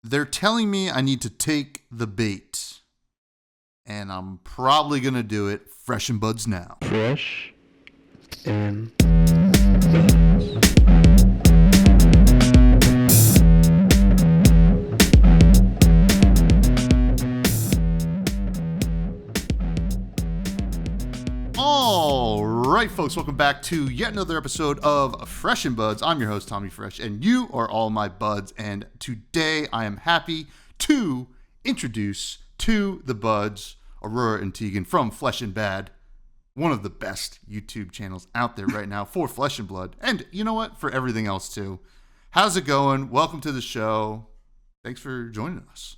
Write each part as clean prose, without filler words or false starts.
They're telling me I need to take the bait. And I'm probably going to do it fresh and buds now. Fresh and All right, folks, welcome back to yet another episode of Fresh and Buds. I'm your host, Tommy Fresh, and you are all my buds. And today I am happy to introduce to the buds Aurora and Tegan from Flesh and Bad, one of the best YouTube channels out there right now for Flesh and Blood. And you know what? For everything else, too. How's it going? Welcome to the show. Thanks for joining us.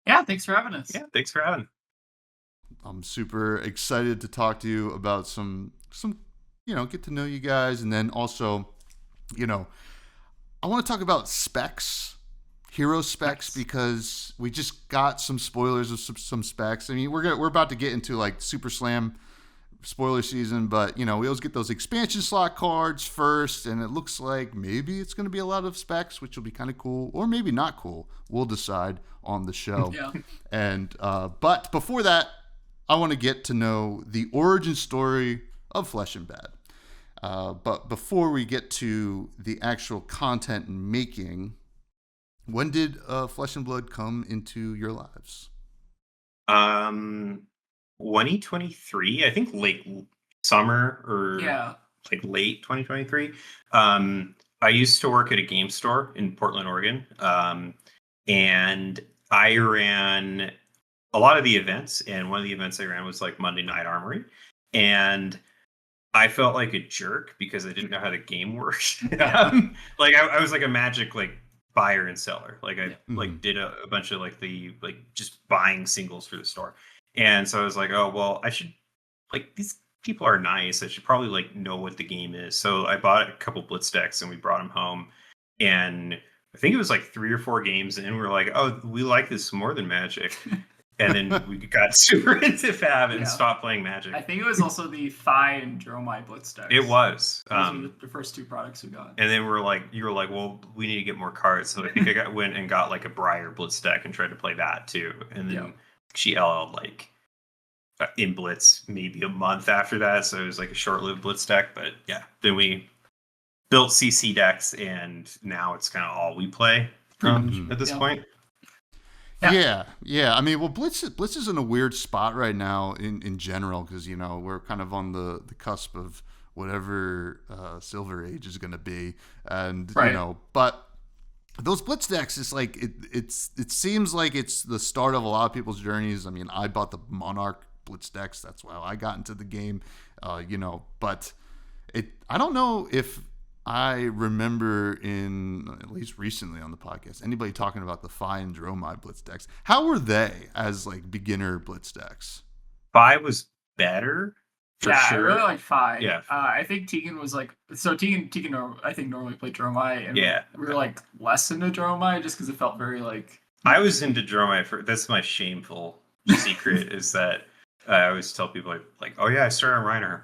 Yeah, thanks for having us. Yeah, thanks for having. I'm super excited to talk to you about some, get to know you guys. And then also, I want to talk about specs, hero specs, because we just got some spoilers of some specs. I mean, we're about to get into like Super Slam spoiler season, but we always get those expansion slot cards first, and it looks like maybe it's going to be a lot of specs, which will be kind of cool, or maybe not cool. We'll decide on the show. Yeah. And but before that, I want to get to know the origin story of Flesh and Bad. But before we get to the actual content making, when did Flesh and Blood come into your lives? 2023, I think late summer or like late 2023. I used to work at a game store in Portland, Oregon. And I ran a lot of the events, and one of the events I ran was like Monday Night Armory, and I felt like a jerk because I didn't know how the game worked. Like I was like a Magic like buyer and seller. Like I did a bunch of like just buying singles for the store, and so I was like, oh well, I should, like, these people are nice. I should probably like know what the game is. So I bought a couple Blitz decks and we brought them home, and I think it was like 3 or 4 games, and we're like, oh, we like this more than Magic. And then we got super into Fab and stopped playing Magic. I think it was also the Phi and Dromai Blitz decks. It was. Those were the first 2 products we got. And then you were like, well, we need to get more cards. So I think I went and got like a Briar Blitz deck and tried to play that too. And then she LL'd like in Blitz maybe a month after that. So it was like a short-lived Blitz deck. But yeah, then we built CC decks, and now it's kind of all we play at this point. Yeah. I mean, well, Blitz is in a weird spot right now in general, because we're kind of on the cusp of whatever Silver Age is going to be, and but those Blitz decks is like it seems like it's the start of a lot of people's journeys. I mean, I bought the Monarch Blitz decks. That's why I got into the game, but I don't know if I remember at least recently on the podcast, anybody talking about the Phi and Dromai Blitz decks. How were they as like beginner Blitz decks? Phi was better, for sure. I really like Phi. Yeah. I think Tegan was like, so Tegan I think normally played Dromai, and we were like less into Dromai just because it felt very like. I was into Dromai that's my shameful secret is that I always tell people like, oh yeah, I started on Reiner.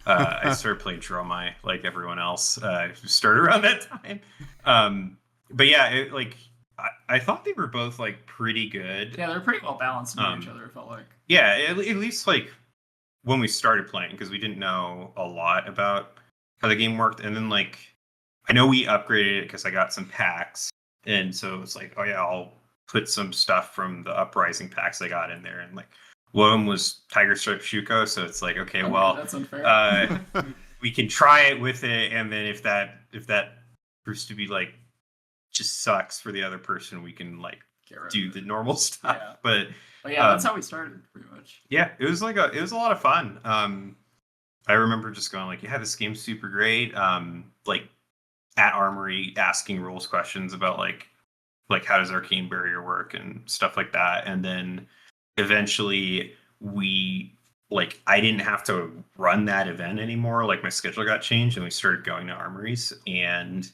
I started playing Dromai like everyone else. Started around that time. But yeah, I thought they were both like pretty good. Yeah, they're pretty well balanced with each other, it felt like. Yeah, at least like when we started playing, because we didn't know a lot about how the game worked. And then like, I know we upgraded it because I got some packs. And so it's like, oh yeah, I'll put some stuff from the Uprising packs I got in there. And like, one of them was Tiger Stripe Shuko, so it's like, okay, well, that's unfair. We can try it with it, and then if that proves to be like just sucks for the other person, we can like do the normal stuff. Yeah. But that's how we started pretty much. Yeah, it was a lot of fun. I remember just going like, yeah, this game's super great. Like at Armory asking rules questions about like how does Arcane Barrier work and stuff like that, and then eventually I didn't have to run that event anymore. Like my schedule got changed and we started going to armories, and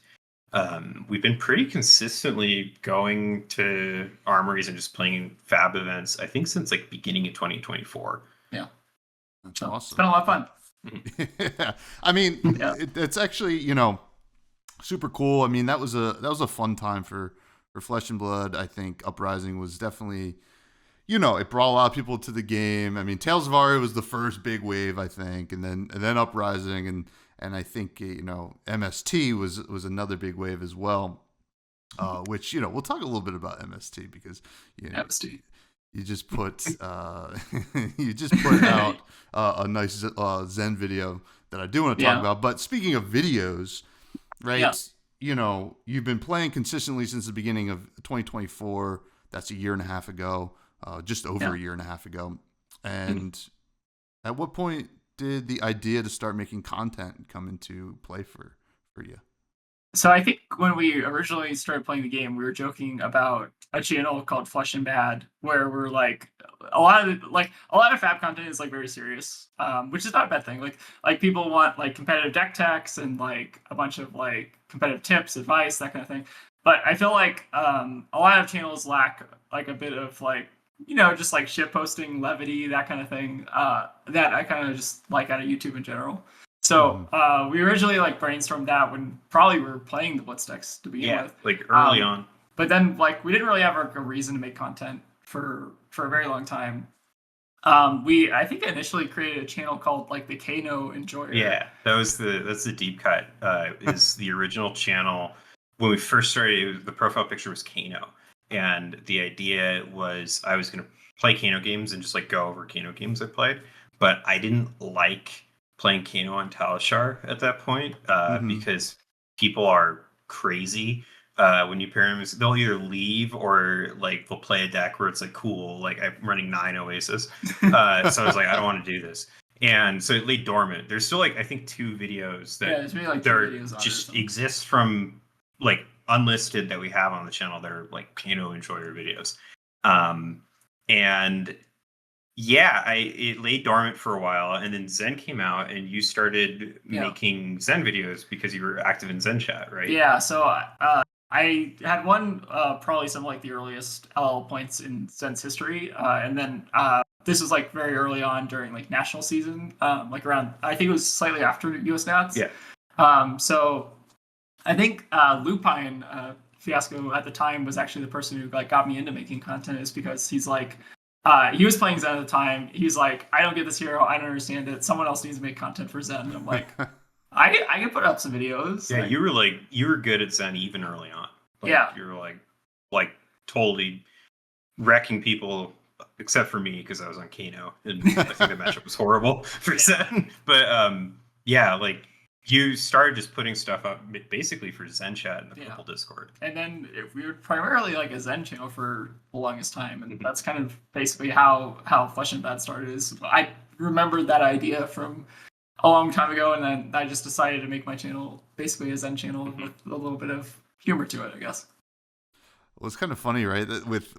we've been pretty consistently going to armories and just playing Fab events, I think since like beginning of 2024. Yeah. That's awesome. It's been a lot of fun. Yeah. I mean, it's actually, super cool. I mean, that was a fun time for Flesh and Blood, I think Uprising was definitely, it brought a lot of people to the game. I mean, Tales of Aria was the first big wave, I think, and then Uprising, and I think MST was another big wave as well. Which we'll talk a little bit about MST because MST. You just put out a nice Zen video that I do want to talk about. But speaking of videos, right? Yeah. You've been playing consistently since the beginning of 2024. That's a year and a half ago, just over a year and a half ago. And at what point did the idea to start making content come into play for you? So I think when we originally started playing the game, we were joking about a channel called Flesh and Bad, where we're like a lot of fab content is like very serious, which is not a bad thing. Like people want like competitive deck techs and like a bunch of like competitive tips, advice, that kind of thing. But I feel like a lot of channels lack like a bit of like just like shit posting, levity, that kind of thing. That I kind of just like out of YouTube in general. So we originally like brainstormed that when probably we were playing the Blitz decks to begin with. Like early on. But then like we didn't really have a reason to make content for a very long time. I think initially created a channel called like the Kano Enjoyer. Yeah, that's the deep cut. Is the original channel when we first started? The profile picture was Kano, and the idea was I was going to play Kano games and just like go over Kano games I played, but I didn't like playing Kano on Talishar at that point because people are crazy. When you pair them, they'll either leave or like they'll play a deck where it's like cool, like I'm running 9 Oasis. So I was like, I don't want to do this. And so it lay dormant. There's still like I think 2 videos that there's maybe like 2 videos on just exist from like unlisted that we have on the channel that are like Kano Enjoyer videos. And it lay dormant for a while, and then Zen came out, and you started making Zen videos because you were active in Zen chat, right? Yeah. So I had one probably some of like the earliest LL points in Zen's history, and then this was like very early on during like national season, like around I think it was slightly after US Nats. Yeah. So I think Lupine Fiasco at the time was actually the person who like got me into making content, is because he's like. He was playing Zen at the time. He's like, I don't get this hero. I don't understand it. Someone else needs to make content for Zen. And I'm like, I can put up some videos. Yeah, like, you were good at Zen even early on. Like, you were like totally wrecking people, except for me because I was on Kano, and I think the matchup was horrible for Zen. But like you started just putting stuff up basically for Zen chat in the Purple Discord. And then we were primarily like a Zen channel for the longest time. And that's kind of basically how Flesh and Bad started. Is I remembered that idea from a long time ago, and then I just decided to make my channel basically a Zen channel with a little bit of humor to it, I guess. Well, it's kind of funny, right? That with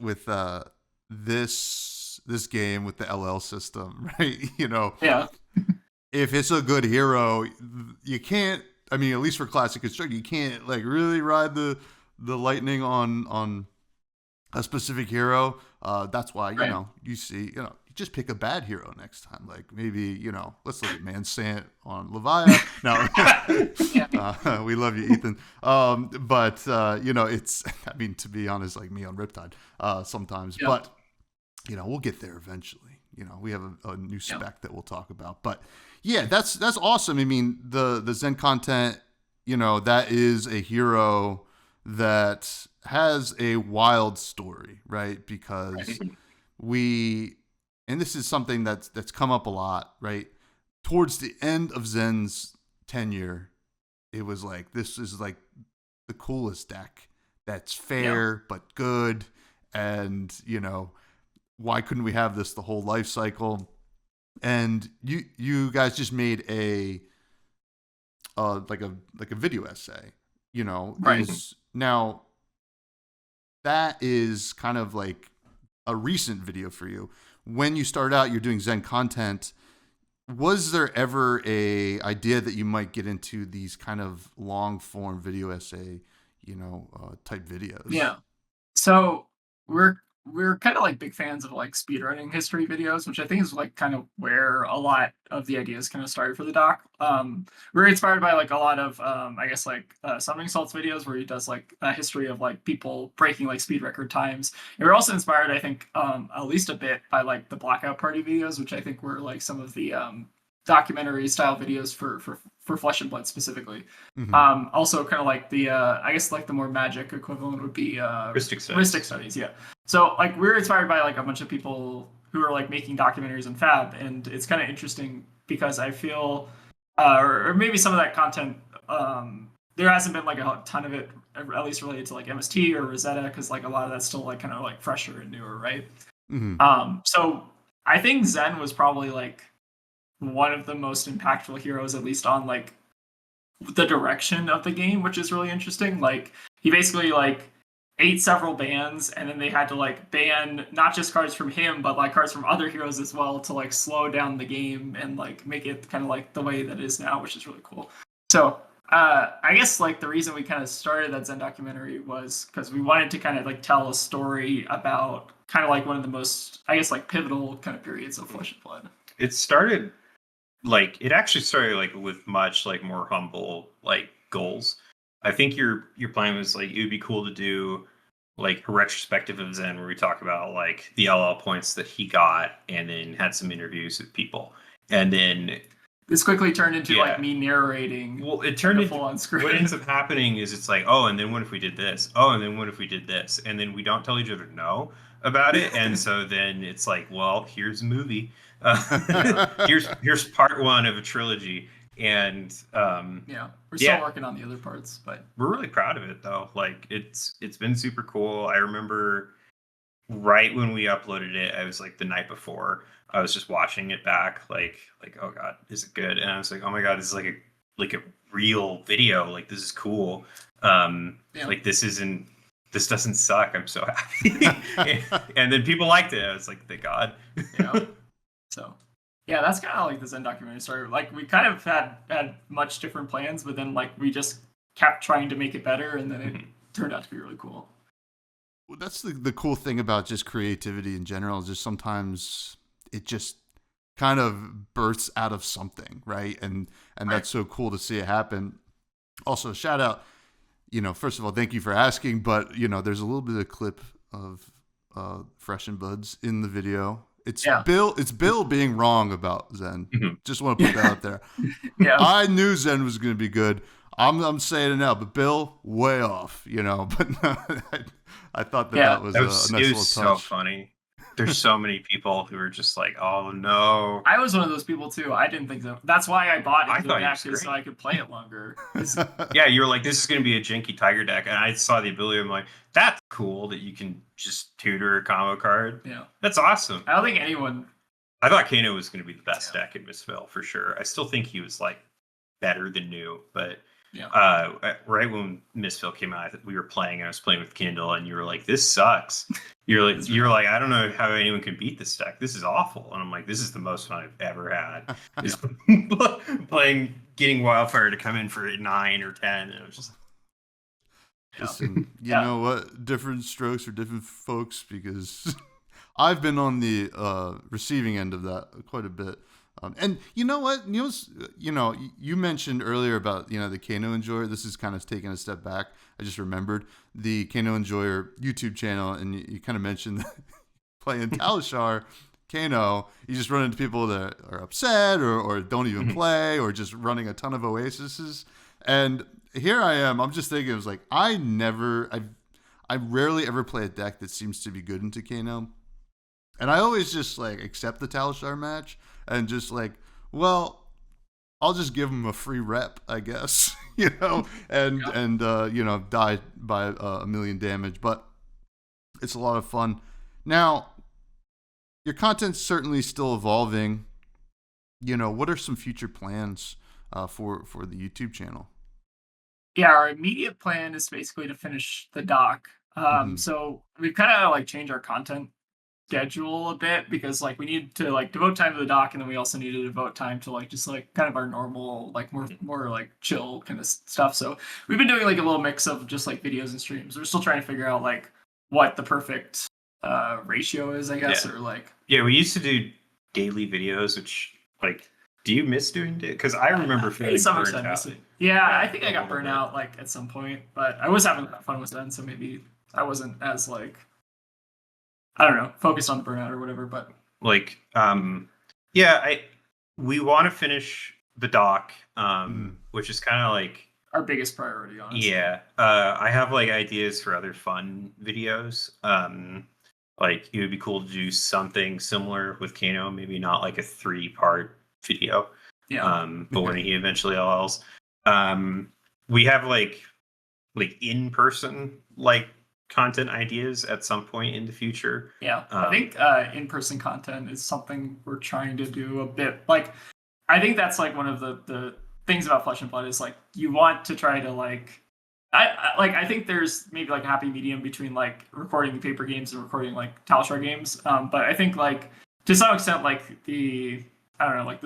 this game with the LL system, right? Yeah. If it's a good hero, you can't. I mean, at least for Classic Construct, you can't like really ride the lightning on a specific hero. That's why you see you just pick a bad hero next time. Like maybe let's look at Mansant on Leviathan. No, we love you, Ethan. But it's. I mean, to be honest, like me on Riptide sometimes, but we'll get there eventually. We have a new spec that we'll talk about, but. Yeah, that's awesome. I mean, the Zen Content, that is a hero that has a wild story, right? Because and this is something that's come up a lot, right? Towards the end of Zen's tenure, it was like, this is like the coolest deck that's fair but good, and why couldn't we have this the whole life cycle? And you guys just made a like a video essay, right? Now that is kind of like a recent video for you. When you start out, you're doing Zen Content. Was there ever a idea that you might get into these kind of long form video essay, type videos? Yeah. So we're we're kind of like big fans of like speedrunning history videos, which I think is like kind of where a lot of the ideas kind of started for the doc. We're inspired by like a lot of I guess like Summoning Salt's videos where he does like a history of like people breaking like speed record times. And we're also inspired, I think, at least a bit by like the Blackout Party videos, which I think were like some of the documentary style videos for Flesh and Blood specifically. Also kind of like the I guess like the more magic equivalent would be Rhystic Studies, yeah. So like we're inspired by like a bunch of people who are like making documentaries in Fab, and it's kind of interesting because I feel or maybe some of that content there hasn't been like a ton of it at least related to like MST or Rosetta, because like a lot of that's still like kind of like fresher and newer, right? So I think Zen was probably like one of the most impactful heroes, at least on like the direction of the game, which is really interesting. Like he basically like ate several bans, and then they had to like ban not just cards from him but like cards from other heroes as well to like slow down the game and like make it kind of like the way that it is now, which is really cool. So I guess like the reason we kind of started that Zen documentary was because we wanted to kind of like tell a story about kind of like one of the most, I guess, like pivotal kind of periods of Flesh and Blood. It actually started like with much like more humble like goals. I think your plan was like it would be cool to do like a retrospective of Zen where we talk about like the LL points that he got, and then had some interviews with people, and then this quickly turned into like me narrating. Well, it turned into full on screen. What ends up happening is it's like, oh, and then what if we did this? Oh, and then what if we did this? And then we don't tell each other no about it, and so then it's like, well, here's a movie. Here's part one of a trilogy, and we're still working on the other parts, but we're really proud of it though. Like it's been super cool. I remember right when we uploaded it, I was like the night before, I was just watching it back, like oh god, is it good? And I was like, oh my god, this is like a real video. Like this is cool. Like this doesn't suck. I'm so happy. and then people liked it. I was like, thank God. So yeah, that's kind of like the Zen documentary story. Like we kind of had much different plans, but then like we just kept trying to make it better, and then it turned out to be really cool. Well, that's the cool thing about just creativity in general, is just sometimes it just kind of bursts out of something, right? And that's so cool to see it happen. Also, shout out, first of all, thank you for asking, but there's a little bit of clip of Fresh and Buds in the video. It's Bill being wrong about Zen. Just want to put that out there. I knew Zen was going to be good. I'm saying it now, but Bill way off. But no, I thought that was a nice little touch. So funny. There's so many people who are just like, oh no. I was one of those people too. I didn't think so. That's why I bought it actually, so I could play it longer. Yeah, you were like, this is going to be a janky Tiger deck, and I saw the ability. I'm like, that's cool that you can just tutor a combo card. Yeah, that's awesome. I don't think anyone. I thought Kano was going to be the best deck in Misspell for sure. I still think he was like better than new, but. Right when Misspell came out, we were playing, and I was playing with Kindle, and you were like, this sucks. You're like, I don't know how anyone can beat this deck. This is awful. And I'm like, this is the most fun I've ever had. Is playing, getting Wildfire to come in for 9 or 10. And it was just listen, you know what? Different strokes for different folks, because I've been on the receiving end of that quite a bit. And you know what, you mentioned earlier about, the Kano Enjoyer. This is kind of taking a step back. I just remembered the Kano Enjoyer YouTube channel, and you kind of mentioned playing Talishar, Kano. You just run into people that are upset or don't even play, or just running a ton of Oasises. And here I am. I'm just thinking, it was like, I rarely ever play a deck that seems to be good into Kano. And I always just like accept the Talishar match and just like, well, I'll just give him a free rep, I guess, and die by a million damage. But it's a lot of fun. Now, your content's certainly still evolving. What are some future plans for the YouTube channel? Yeah, our immediate plan is basically to finish the doc. So we've kind of like changed our content schedule a bit, because like we need to like devote time to the doc, and then we also need to devote time to like just like kind of our normal like more like chill kind of stuff. So we've been doing like a little mix of just like videos and streams. We're still trying to figure out like what the perfect ratio is, I guess, or like. Yeah, we used to do daily videos, which like, do you miss doing it? Because I remember feeling burnt out. Yeah, I think I got burnt out like at some point, but I was having fun with Zen, so maybe I wasn't as like, I don't know, focused on the burnout or whatever. But like, we want to finish the doc, which is kind of like our biggest priority, honestly. Yeah, I have like ideas for other fun videos. Like it would be cool to do something similar with Kano, maybe not like a 3-part video. Yeah. But when he eventually LLs, we have like in-person like content ideas at some point in the future. Yeah, I think in-person content is something we're trying to do a bit. Like, I think that's like one of the things about Flesh and Blood is like you want to try to like. I think there's maybe like a happy medium between like recording paper games and recording like Talishar games. But I think like to some extent like the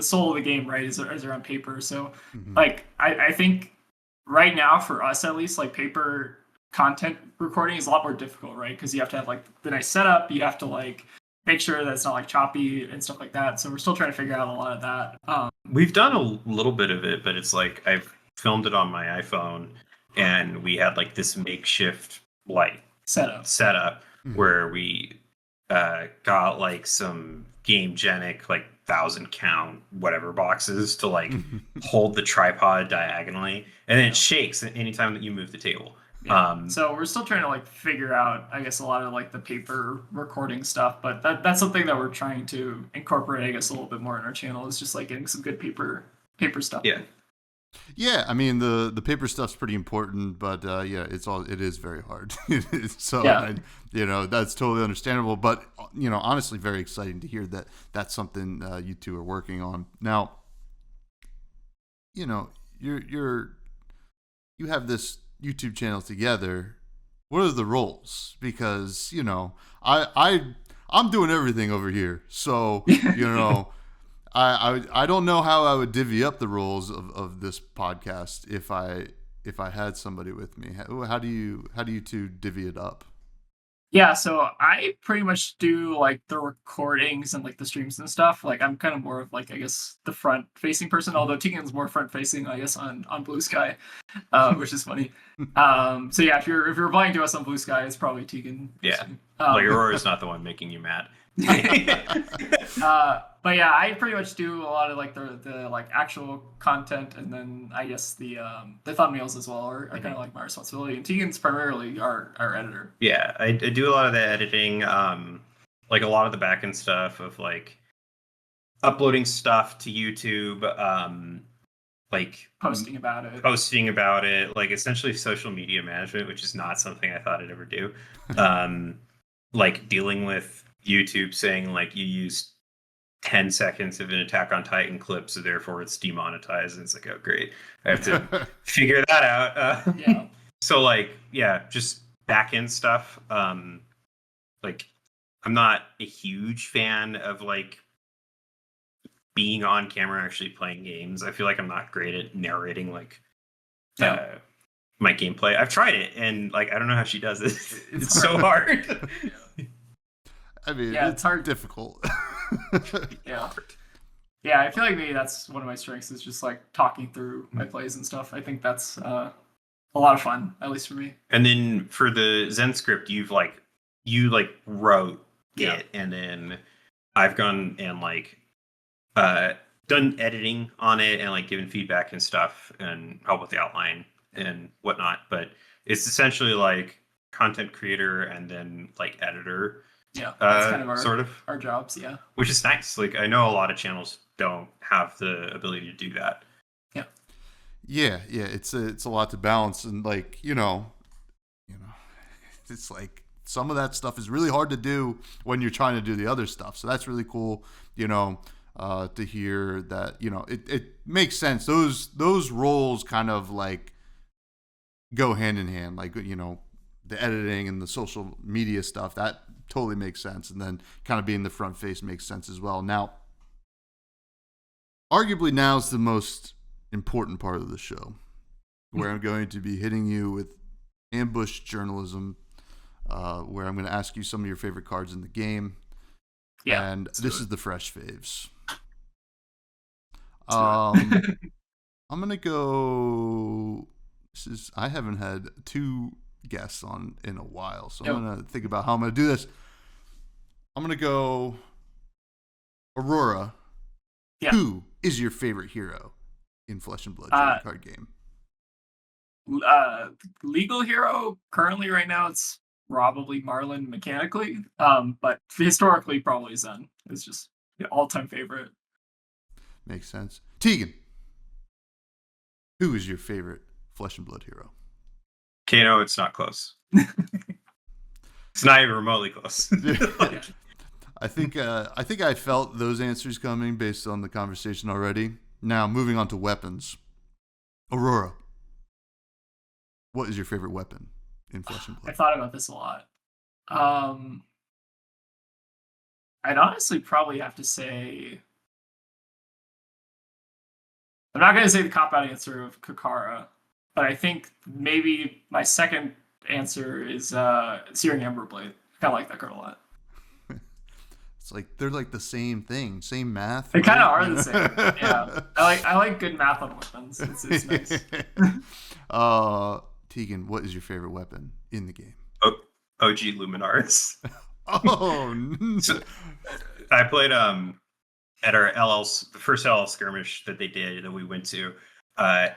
soul of the game, right, is around paper. So like I think right now for us at least, like paper content recording is a lot more difficult, right? Because you have to have like the nice setup, you have to like make sure that it's not like choppy and stuff like that. So we're still trying to figure out a lot of that. We've done a little bit of it, but it's like I've filmed it on my iPhone. And we had like this makeshift like setup where we got like some Gamegenic like 1,000 count whatever boxes to like hold the tripod diagonally, and then it shakes anytime that you move the table. Yeah. So we're still trying to like figure out, I guess, a lot of like the paper recording stuff, but that's something that we're trying to incorporate, I guess, a little bit more in our channel, is just like getting some good paper stuff. Yeah. Yeah, I mean the paper stuff's pretty important, but it is very hard. So that's totally understandable. But honestly, very exciting to hear that that's something you two are working on now. You have this YouTube channel together. What are the roles? Because I'm doing everything over here, so I don't know how I would divvy up the roles of this podcast if I had somebody with me. How do you two divvy it up? Yeah, so I pretty much do like the recordings and like the streams and stuff. Like I'm kind of more of like, I guess, the front facing person, although Tegan's more front facing, I guess, on Blue Sky, which is funny. So yeah, if you're replying to us on Blue Sky, it's probably Tegan. Yeah. Like Aurora's not the one making you mad. But yeah, I pretty much do a lot of like the like actual content, and then I guess the thumbnails as well are kind of like my responsibility. And Tegan's primarily our editor. Yeah, I do a lot of the editing, like a lot of the back end stuff of like uploading stuff to YouTube, like posting about it, like essentially social media management, which is not something I thought I'd ever do. Like dealing with YouTube saying like you used 10 seconds of an Attack on Titan clip, so therefore it's demonetized, and it's like, oh great, I have to figure that out. Yeah. So like, yeah, just back end stuff. Like I'm not a huge fan of like being on camera actually playing games. I feel like I'm not great at narrating like my gameplay. I've tried it, and like I don't know how she does it. It's so hard. I mean, it's hard, difficult. Yeah, I feel like maybe that's one of my strengths, is just like talking through my plays and stuff. I think that's a lot of fun, at least for me. And then for the Zen script, you wrote it, and then I've gone and like done editing on it and like given feedback and stuff and help with the outline and whatnot. But it's essentially like content creator and then like editor. Yeah, that's kind of our jobs. Yeah, which is nice. Like I know a lot of channels don't have the ability to do that. Yeah. It's a lot to balance, and like it's like some of that stuff is really hard to do when you're trying to do the other stuff. So that's really cool. To hear that it makes sense. Those roles kind of like go hand in hand. Like the editing and the social media stuff, that totally makes sense, and then kind of being the front face makes sense as well. Now, arguably now's the most important part of the show, where I'm going to be hitting you with ambush journalism. where I'm going to ask you some of your favorite cards in the game. Yeah. And this is the fresh faves. Let's do it. I'm going to go. I haven't had 2 guests on in a while, so I'm going to think about how I'm going to do this. I'm going to go Aurora. Yeah. Who is your favorite hero in Flesh and Blood trading card game? Legal hero currently right now it's probably Marlin mechanically, but historically probably Zen is just the all-time favorite. Makes sense. Tegan, who is your favorite Flesh and Blood hero? Kano, it's not close. It's not even remotely close. I think I felt those answers coming based on the conversation already. Now, moving on to weapons. Aurora, what is your favorite weapon in Flesh and Blood? I thought about this a lot. I'd honestly probably have to say... I'm not going to say the cop-out answer of Kakara, but I think maybe my second answer is Searing Emberblade. I kind of like that card a lot. It's like they're like the same thing, same math. They kind of are the same. Yeah, I like good math on weapons. It's nice. Tegan, what is your favorite weapon in the game? OG Luminaris. So, I played at our the first LL skirmish that they did that we went to.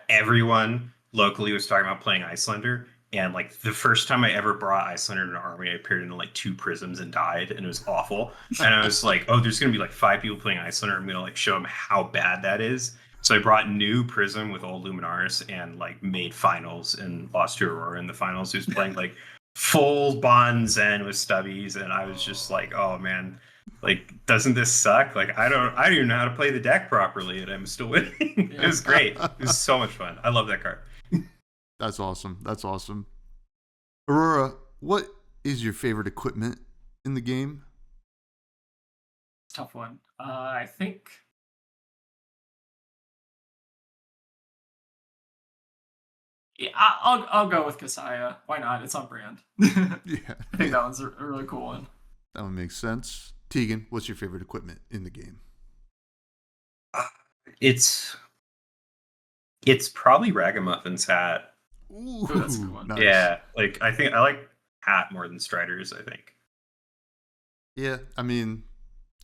Everyone locally was talking about playing Icelander. And like the first time I ever brought Icelander in an army, I appeared in like 2 prisms and died, and it was awful. And I was like, oh, there's gonna be like 5 people playing Icelander. I'm gonna like show them how bad that is. So I brought new Prism with old Luminaris and like made finals and lost to Aurora in the finals. Who's playing like full Bond Zen with stubbies, and I was just like, oh man, like doesn't this suck? Like I don't even know how to play the deck properly, and I'm still winning. It was great. It was so much fun. I love that card. That's awesome. That's awesome. Aurora, what is your favorite equipment in the game? Tough one. I think yeah, I'll go with Kasaya. Why not? It's on brand. Yeah. I think that one's a really cool one. That one makes sense. Tegan, what's your favorite equipment in the game? It's probably Ragamuffin's hat. Ooh, that's a good one. Nice. Yeah, like I think I like hat more than Strider's, I think. Yeah, I mean,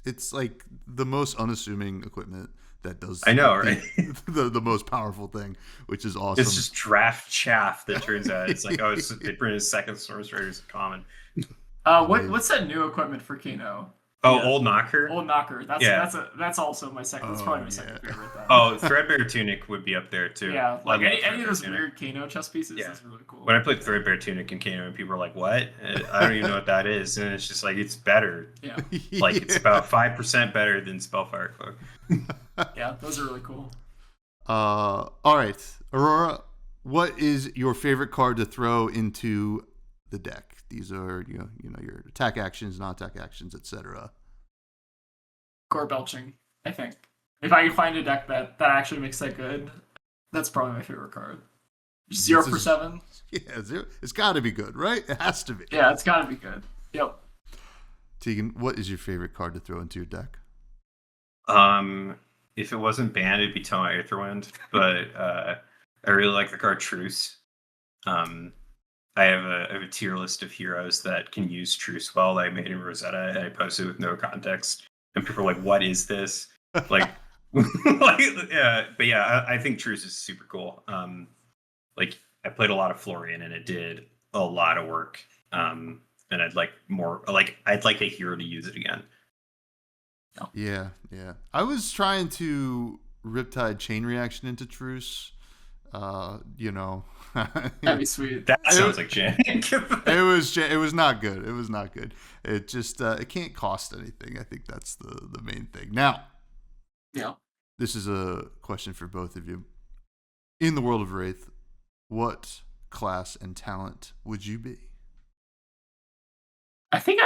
it's like the most unassuming equipment that does. I know, right? the most powerful thing, which is awesome. It's just draft chaff that turns out. It's like, oh, they printed second Storm Strider's common. What's that new equipment for Kano? Oh, yeah. Old Knocker. Old Knocker. That's also my second. That's probably my second favorite. Then. Oh, Threadbare Tunic would be up there too. Yeah, like any of those weird Kano chess pieces. Yeah. That's really cool. When I played Threadbare Tunic in Kano, and people are like, "What? I don't even know what that is," and it's just like it's better. Yeah, like it's about 5% better than Spellfire Cloak. Yeah, those are really cool. All right, Aurora, what is your favorite card to throw into the deck? These are you know your attack actions, non-attack actions, etc. Gore Belching, I think. If I can find a deck that actually makes that good, that's probably my favorite card. 0 for 7. Yeah, 0. It's got to be good, right? It has to be. Yeah, it's got to be good. Yep. Tegan, what is your favorite card to throw into your deck? If it wasn't banned, it'd be Toma Aetherwind, but I really like the card Truce. I have a tier list of heroes that can use Truce well. I made in Rosetta, and I posted with no context, and people are like, "What is this?" Like, but yeah, I think Truce is super cool. Like I played a lot of Florian, and it did a lot of work. And I'd like more. Like I'd like a hero to use it again. Yeah. I was trying to Riptide Chain Reaction into Truce. That'd be sweet. That sounds like jank. It was not good. It was not good. It just it can't cost anything. I think that's the main thing. Now, yeah, this is a question for both of you. In the world of Wraith, what class and talent would you be? I think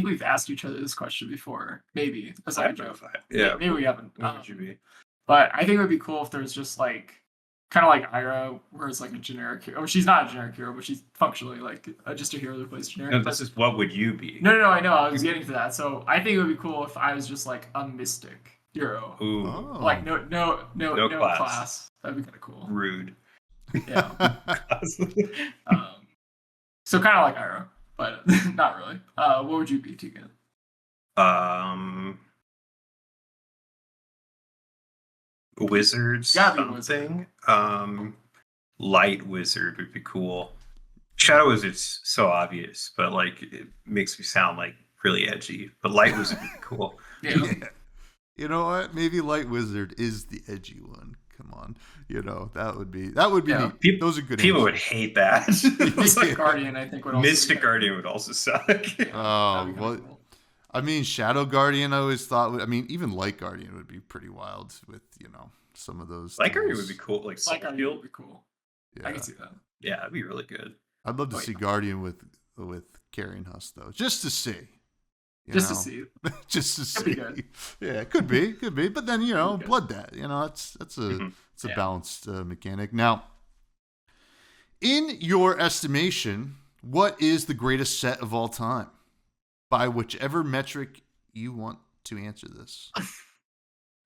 we've asked each other this question before. Maybe aside Joe. Yeah, maybe we haven't. What would you be? But I think it would be cool if there's just like kind of like Ira, where it's like a generic hero. She's not a generic hero, but she's functionally like just a hero that plays generic. No, this is what would you be? No, I know. I was getting to that. So I think it would be cool if I was just like a mystic hero. Ooh. Oh. Like no class. That'd be kind of cool. Rude. Yeah. So kind of like Ira, but not really. What would you be, Tegan? Wizard something. Light wizard would be cool. Shadow wizard's so obvious, but like it makes me sound like really edgy. But light wizard would be cool. Yeah. You know what? Maybe light wizard is the edgy one. Come on, that would be neat. Those are good. People would hate that. Mystic Guardian, I think would also Mystic Guardian would also suck. Oh well. Cool. I mean, Shadow Guardian, I always thought. Even Light Guardian would be pretty wild with some of those. Light Guardian would be cool. Like Light Guardian would be cool. Yeah. I can see that. Yeah, that'd be really good. I'd love to see Guardian with Carrion Husk though, just to see. To see. Just to see. Could be good. Yeah, it could be. But then Blood Debt. That's a balanced mechanic. Now, in your estimation, what is the greatest set of all time? By whichever metric you want to answer this.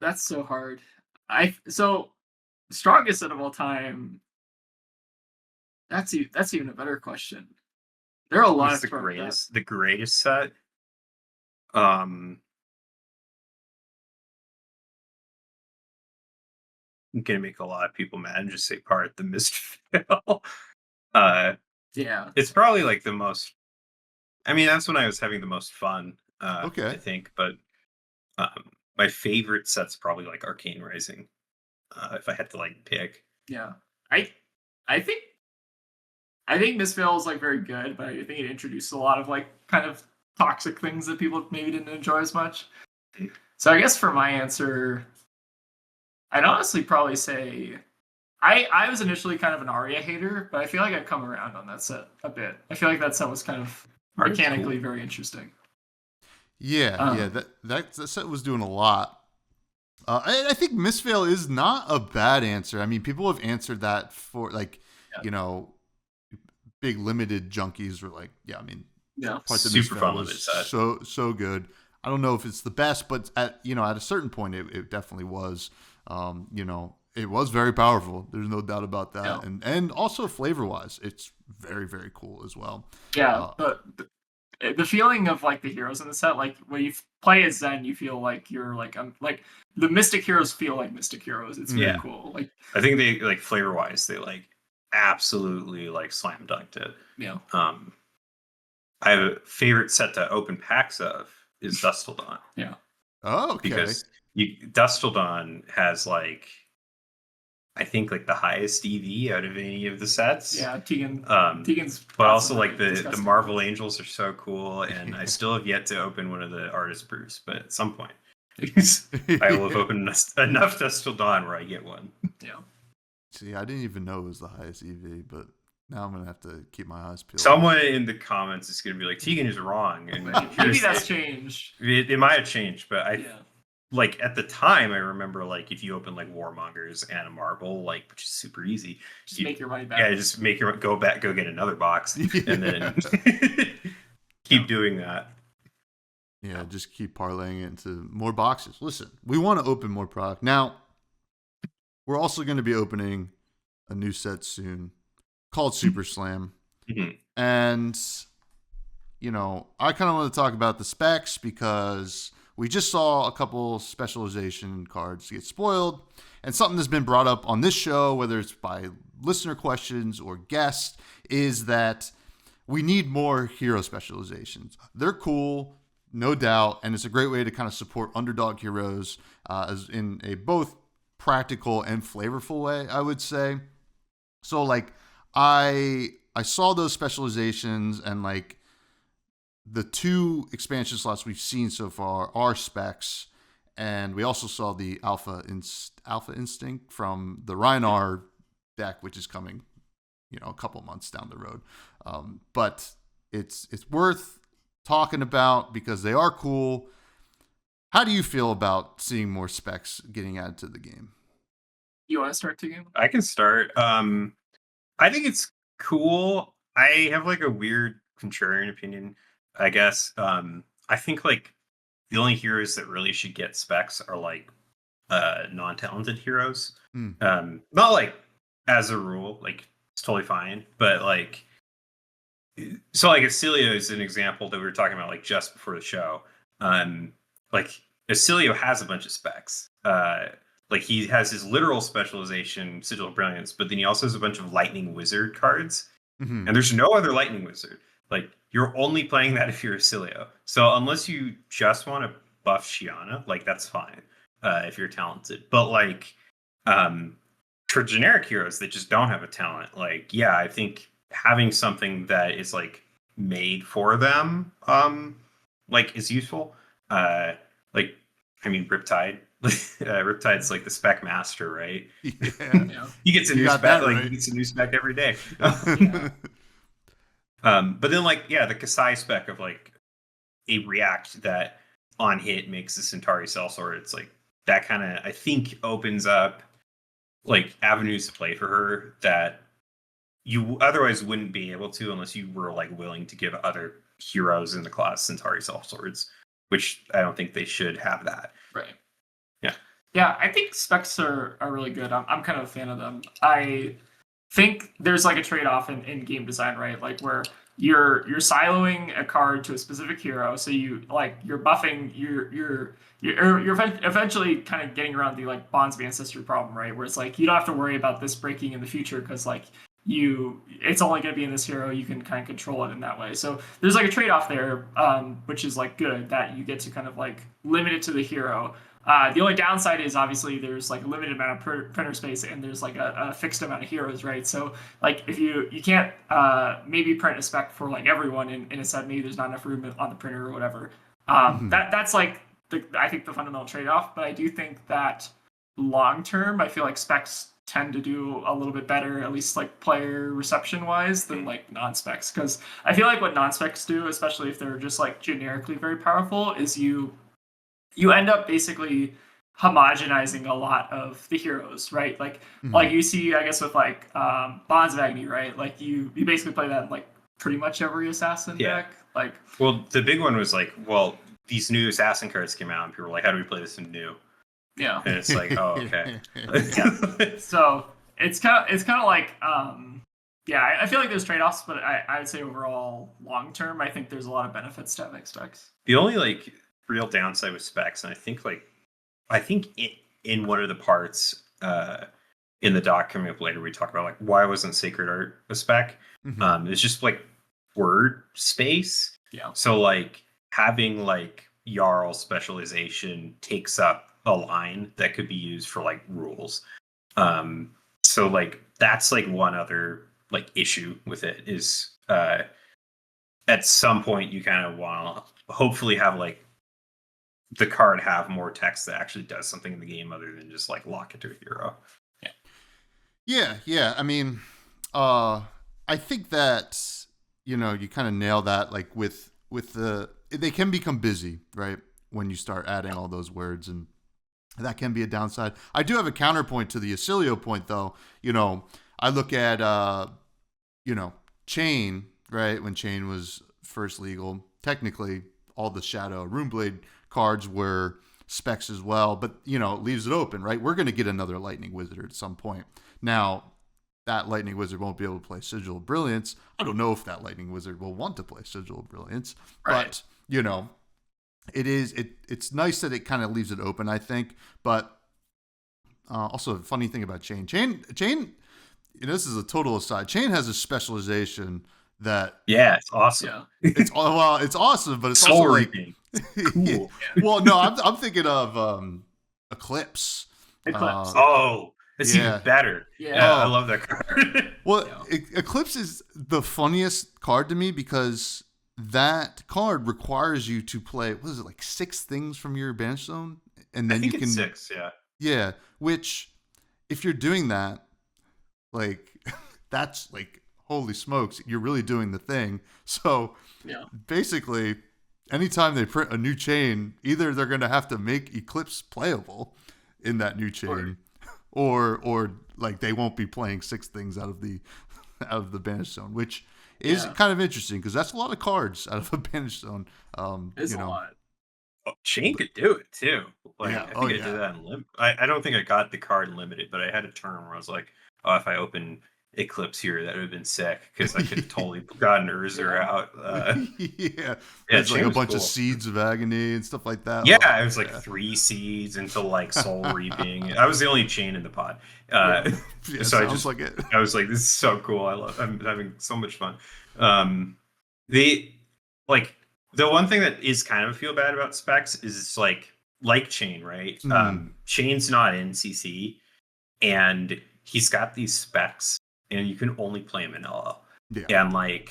That's so hard. So strongest set of all time. That's even a better question. There are a lot of the greatest set. I'm gonna make a lot of people mad and just say part the Mistveil. Yeah, it's probably like the most. That's when I was having the most fun. Okay. I think, but my favorite set's probably like Arcane Rising. If I had to like pick. Yeah, I think Mistveil is like very good, but I think it introduced a lot of like kind of toxic things that people maybe didn't enjoy as much. So I guess for my answer, I'd honestly probably say I was initially kind of an Arya hater, but I feel like I've come around on that set a bit. I feel like that set was kind of mechanically very interesting. Yeah, that set was doing a lot. I think Mistveil is not a bad answer. People have answered that for big limited junkies were like, super fun limited set. So good. I don't know if it's the best, but at a certain point, it definitely was. It was very powerful. There's no doubt about that. Yeah. And also flavor wise, it's very, very cool as well. Yeah, the feeling of like the heroes in the set, like when you play as Zen, you feel like you're like the mystic heroes feel like mystic heroes. It's very cool. Like I think they like flavor wise, they like absolutely like slam dunked it. Yeah. I have a favorite set to open packs of is Dust Till Dawn. Yeah. Oh, okay. Because Dust Till Dawn has like I think like the highest EV out of any of the sets. Yeah, Tegan's. But also like the Marvel Angels are so cool, and I still have yet to open one of the Artist Brews, but at some point I will have opened enough Dust Till Dawn where I get one. Yeah. See, I didn't even know it was the highest EV, but now I'm gonna have to keep my eyes peeled. Someone in the comments is gonna be like, Tegan is wrong, and maybe that's changed. It might have changed, but like at the time, I remember like if you open like Warmongers and a Marvel, like which is super easy, just make your money back. Yeah, just make your go get another box, and then keep doing that. Yeah, just keep parlaying it into more boxes. Listen, we want to open more product now. We're also going to be opening a new set soon called Super Slam, and I kind of want to talk about the specs because we just saw a couple specialization cards get spoiled, and something that's been brought up on this show, whether it's by listener questions or guests, is that we need more hero specializations. They're cool, no doubt, and it's a great way to kind of support underdog heroes as in a both practical and flavorful way, I would say. So, like, I saw those specializations, and like, the two expansion slots we've seen so far are specs, and we also saw the Alpha Instinct from the Rhinar deck, which is coming, a couple months down the road. But it's worth talking about because they are cool. How do you feel about seeing more specs getting added to the game? You want to start, Tegan? I can start. I think it's cool. I have like a weird contrarian opinion, I guess. I think like the only heroes that really should get specs are like non-talented heroes. Not like as a rule, like it's totally fine, but like so like Acilio is an example that we were talking about like just before the show. Like Acilio has a bunch of specs. Like he has his literal specialization, Sigil of Brilliance, but then he also has a bunch of Lightning Wizard cards. And there's no other Lightning Wizard. Like you're only playing that if you're Acilio. So unless you just want to buff Shiana, like that's fine if you're talented. But like for generic heroes that just don't have a talent, like yeah, I think having something that is like made for them like is useful. Like I mean Riptide. Riptide's like the spec master, right? Yeah. He gets a new spec, that, like right? he gets a new spec every day. Yeah. But then like yeah, the Kasai spec of like a react that on hit makes the Centauri Sellsword, it's like that kind of I think opens up like avenues to play for her that you otherwise wouldn't be able to unless you were like willing to give other heroes in the class Centauri Sellswords, which I don't think they should have that. Right. Yeah. Yeah, I think specs are really good. I'm kind of a fan of them. I think there's like a trade-off in game design, right? Like where you're siloing a card to a specific hero, so you like you're buffing you're eventually kind of getting around the like Bonds of Ancestry problem, right? Where it's like you don't have to worry about this breaking in the future because like it's only going to be in this hero, you can kind of control it in that way. So there's like a trade-off there, which is like good that you get to kind of like limit it to the hero. The only downside is obviously there's like a limited amount of printer space and there's like a fixed amount of heroes, right? So like if you can't maybe print a spec for like everyone in a set, maybe there's not enough room on the printer or whatever. That's like I think the fundamental trade-off. But I do think that long term, I feel like specs tend to do a little bit better, at least like player reception wise, than like non-specs. Because I feel like what non-specs do, especially if they're just like generically very powerful, is you end up basically homogenizing a lot of the heroes, right? Like like you see, I guess with like Bonds of Agony, right? Like you basically play that in like pretty much every assassin deck. Like well, the big one was like, well, these new assassin cards came out and people were like, how do we play this in new? Yeah. And it's like, oh, okay. So it's kind of like yeah, I feel like there's trade-offs, but I would say overall long term, I think there's a lot of benefits to having specs. The only like real downside with specs, and I think in one of the parts in the doc coming up later, we talk about like why wasn't Sacred Art a spec? It's just like word space. Yeah. So like having like Jarl specialization takes up a line that could be used for like rules. So like that's like one other like issue with it is at some point you kind of want to hopefully have like the card have more text that actually does something in the game other than just like lock it to a hero. Yeah. I mean, I think that you kind of nail that. Like with they can become busy, right? When you start adding all those words, and that can be a downside. I do have a counterpoint to the Acilio point, though. I look at Chain, right? When Chain was first legal, technically all the Shadow Runeblade cards were specs as well, but it leaves it open, right? We're going to get another Lightning Wizard at some point. Now, that Lightning Wizard won't be able to play Sigil of Brilliance. I don't know if that Lightning Wizard will want to play Sigil of Brilliance, right. But it's nice that it kind of leaves it open, I think. But also a funny thing about Chain, this is a total aside. Chain has a specialization that it's awesome. Yeah. It's awesome, but it's Soul also like Reaping. Cool. Well, no, I'm thinking of Eclipse. It's even better. Yeah. I love that card. Well, Eclipse is the funniest card to me because that card requires you to play, what is it, like 6 things from your Banish Zone? And then I think you can. It's 6, yeah. Yeah, which, if you're doing that, like, that's like, holy smokes, you're really doing the thing. So, basically, anytime they print a new chain, either they're going to have to make Eclipse playable in that new chain, or like they won't be playing 6 things out of the banish zone, which is kind of interesting because that's a lot of cards out of a banish zone. It's a lot. Oh, Chain could do it too. Like Yeah. I think I did that in limit. I don't think I got the card in limited, but I had a turn where I was like, oh, if I open Eclipse here, that would have been sick because I could have totally gotten Urza out. It's like Chain a was bunch cool. of Seeds of Agony and stuff like that. Yeah, it was like 3 seeds into like Soul Reaping. I was the only chain in the pod. So I just like it. I was like, this is so cool. I'm having so much fun. The one thing that is kind of feel bad about specs is it's like Chain, right? Chain's not in CC, and he's got these specs, and you can only play him in LL. Yeah. And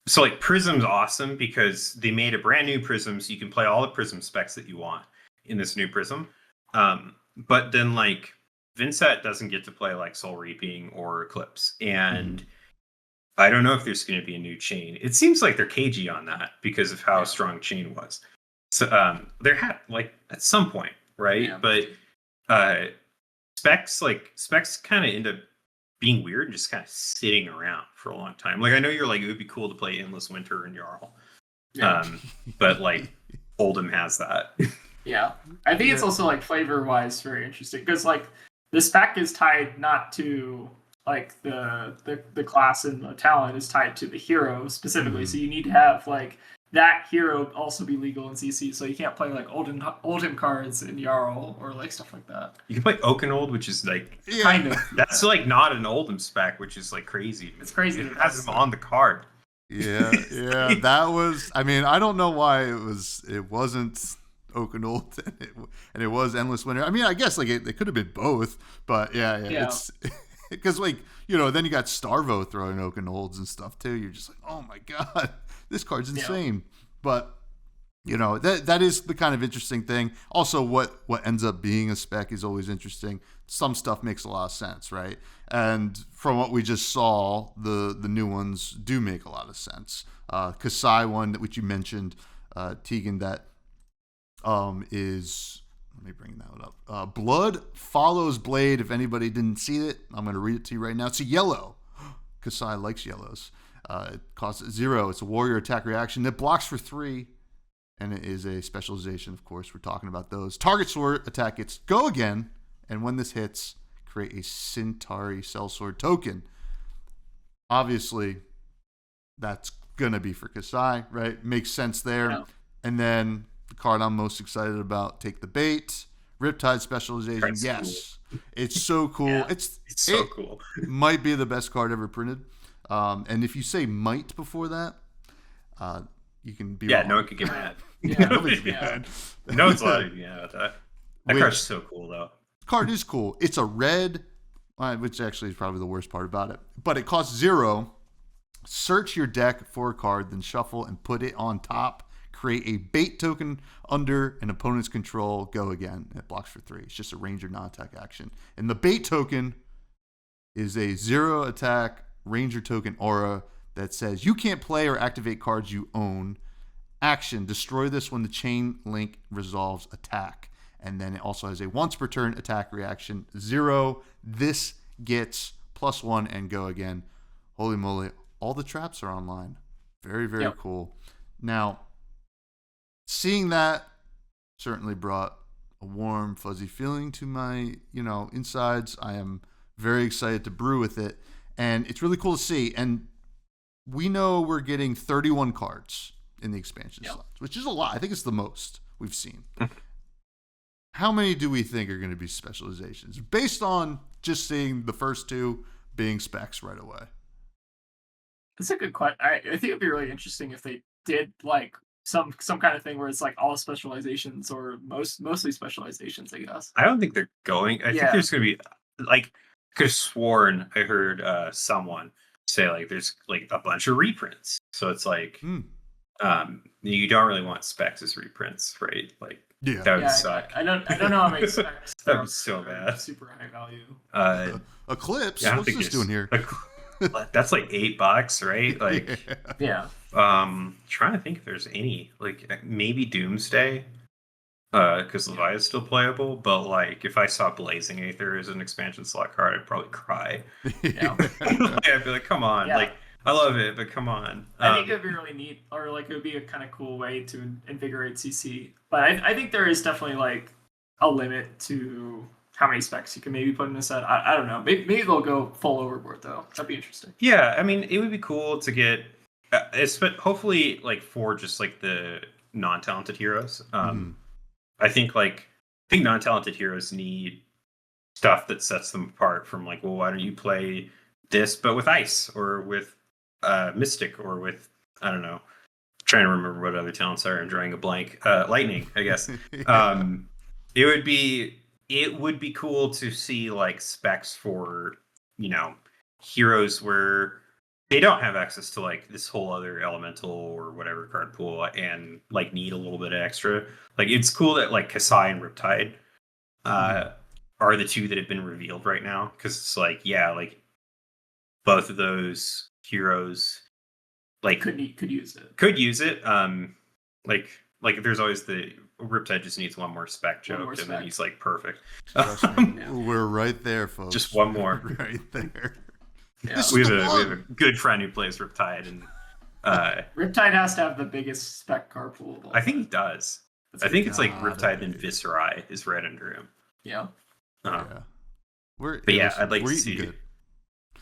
so Prism's awesome because they made a brand new Prism, so you can play all the Prism specs that you want in this new Prism. But then Vincent doesn't get to play Soul Reaping or Eclipse, and I don't know if there's going to be a new Chain. It seems like they're cagey on that because of how strong Chain was. So there had at some point, right? Yeah. But specs kind of end up being weird and just kind of sitting around for a long time. I know you're it would be cool to play Endless Winter and Jarl. Yeah. But Oldham has that. Yeah. I think it's also flavor wise very interesting because the spec is tied not to the class and the talent is tied to the hero specifically. So you need to have that hero also be legal in CC. So you can't play Oldham cards in Jarl or stuff like that. You can play Oakenold, which is kind of. That's not an Oldham spec, which is crazy. It's crazy. It has him on the card. Yeah. That was. I mean, I don't know why it wasn't Oakenold and it was Endless Winter. I mean, I guess it could have been both, but yeah. It's because then you got Starvo throwing Oakenolds and stuff too. You're just oh my god, this card's insane. But that is the kind of interesting thing. Also, what ends up being a spec is always interesting. Some stuff makes a lot of sense, right? And from what we just saw, the new ones do make a lot of sense. Kasai one, which you mentioned, Tegan, that is, let me bring that up. Blood follows Blade. If anybody didn't see it, I'm going to read it to you right now. It's a yellow. Kasai likes yellows. It costs 0. It's a warrior attack reaction that blocks for 3. And it is a specialization, of course. We're talking about those. Target sword attack gets go again. And when this hits, create a Centauri Sellsword token. Obviously, that's going to be for Kasai, right? Makes sense there. Yeah. And then the card I'm most excited about, Take the Bait. Riptide specialization. That's yes. Cool. It's so cool. Yeah, it's so cool. Might be the best card ever printed. And if you say might before that, you can be wrong. No one could get mad. Nobody's mad. No one's allowed to be mad about that. That card's so cool, though. Card is cool. It's a red, which actually is probably the worst part about it. But it costs 0. Search your deck for a card, then shuffle and put it on top. Create a bait token under an opponent's control. Go again. It blocks for 3. It's just a ranger non-attack action. And the bait token is a 0 attack ranger token aura that says you can't play or activate cards you own. Action. Destroy this when the chain link resolves attack. And then it also has a once per turn attack reaction. 0. This gets +1 and go again. Holy moly. All the traps are online. Very, very cool. Now, seeing that certainly brought a warm, fuzzy feeling to my, insides. I am very excited to brew with it. And it's really cool to see. And we know we're getting 31 cards in the expansion slots, which is a lot. I think it's the most we've seen. How many do we think are going to be specializations based on just seeing the first 2 being specs right away? That's a good question. I think it'd be really interesting if they did some kind of thing where it's all specializations or mostly specializations, I guess. I don't think they're going. I think there's going to be could have sworn I heard someone say there's a bunch of reprints. So it's you don't really want specs as reprints, right? That would suck. I don't know how many specs. That was so bad. Super high value. Eclipse. What's this doing here? That's $8, right? Yeah. Trying to think if there's any maybe Doomsday. because Levi is still playable. But like, if I saw Blazing Aether as an expansion slot card, I'd probably cry. Yeah. I'd be like, come on, Yeah. like I love it, but come on. I think it would be really neat, or like it would be a kind of cool way to invigorate CC. But I think there is definitely like a limit to how many specs you can maybe put in a set. I don't know. Maybe they'll go full overboard though. That'd be interesting. Yeah, I mean, it would be cool to get, hopefully, like for just like the non-talented heroes. I think non-talented heroes need stuff that sets them apart from like, well, why don't you play this but with ice or with mystic or with, I don't know, I'm trying to remember what other talents are. I'm drawing a blank. Lightning, I guess. It would be cool to see like specs for, you know, heroes where they don't have access to like this whole other elemental or whatever card pool and like need a little bit of extra. Like it's cool that like Kasai and Riptide are the two that have been revealed right now, because it's like, yeah, like both of those heroes like could use it. Like there's always the Riptide just needs one more spec joke, and then he's like perfect. We're right there, folks. Just one more, right there. Yeah. We have a good friend who plays Riptide, and Riptide has to have the biggest spec card pool of all I think he does. I think it's like Riptide be. and Viscerai is right under him. Yeah. Yeah. But yeah, I'd like to see. Good.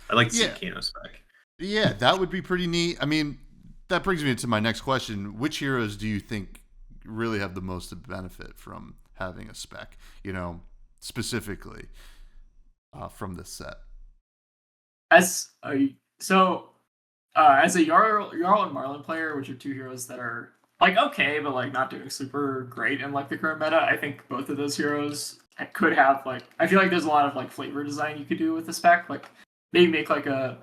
I'd like to see Kano spec. Yeah, that would be pretty neat. I mean, that brings me to my next question. Which heroes do you think really have the most benefit from having a spec, you know, specifically from this set? As a Jarl and Marlin player, which are two heroes that are like okay, but like not doing super great in like the current meta, I think both of those heroes could have like, I feel like there's a lot of like flavor design you could do with the spec. Like maybe make like a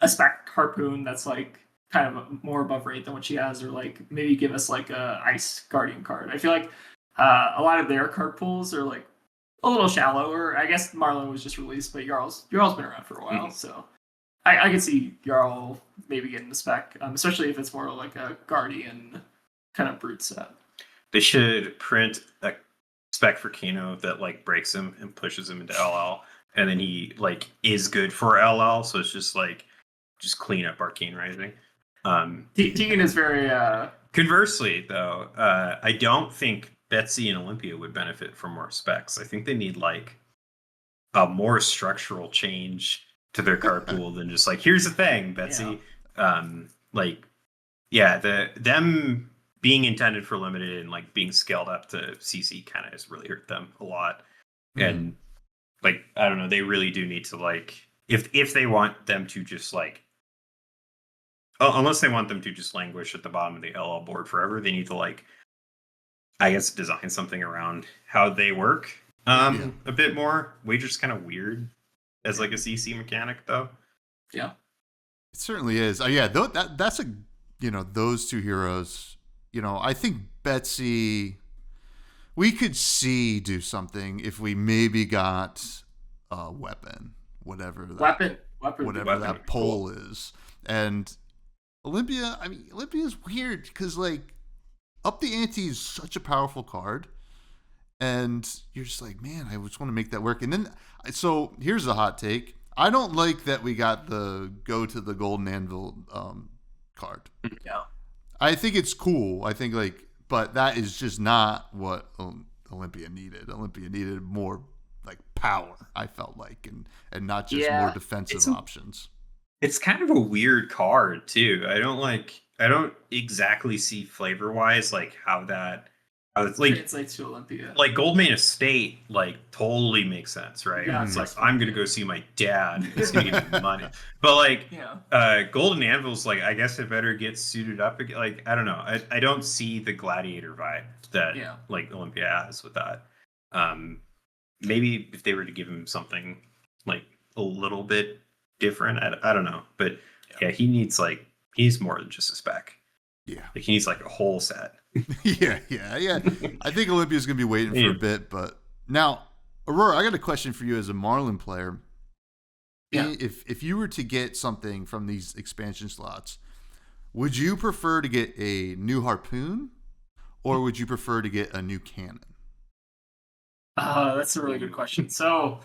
spec Harpoon that's like kind of more above rate than what she has, or like maybe give us like a Ice Guardian card. I feel like a lot of their card pools are like a little shallower. I guess Marlin was just released, but Jarl's been around for a while, so I could see Jarl maybe getting the spec, especially if it's more like a Guardian kind of brute set. They should print a spec for Kano that like breaks him and pushes him into LL, and then he like is good for LL, so it's just like clean up Arcane Rising. Tegan is very Conversely, though, I don't think Betsy and Olympia would benefit from more specs. I think they need like a more structural change to their card pool than just like, here's the thing, Betsy. Yeah. Them being intended for limited and like being scaled up to CC kind of has really hurt them a lot. And like, I don't know, they really do need to like, if they want them to just like, unless they want them to just languish at the bottom of the LL board forever, they need to like, I guess, design something around how they work a bit more. Wager's kind of weird as like a CC mechanic, though. Yeah, it certainly is. That's a, you know, those two heroes. You know, I think Betsy, we could see do something if we maybe got a weapon, whatever that pole is, and Olympia. I mean, Olympia is weird because like Up the Ante is such a powerful card, and you're just like, man, I just want to make that work. And then, so here's the hot take: I don't like that we got the go to the Golden Anvil card. Yeah, I think it's cool. I think like, but that is just not what Olympia needed. Olympia needed more like power. I felt like, and not just more defensive options. It's kind of a weird card too. I don't exactly see flavor wise like how it's like translates to Olympia. Like Goldmane Estate like totally makes sense, right? Yeah, it's like I'm gonna go see my dad. He's gonna give me money. But like Golden Anvil's like, I guess it better get suited up. Like I don't know. I don't see the gladiator vibe that like Olympia has with that. Maybe if they were to give him something like a little bit different, I don't know. But he needs more than just a spec. Yeah, like he needs like a whole set. yeah. I think Olympia's gonna be waiting for a bit, but now, Aurora, I got a question for you as a Marlin player. Yeah. If you were to get something from these expansion slots, would you prefer to get a new Harpoon or would you prefer to get a new cannon? That's a really good question. So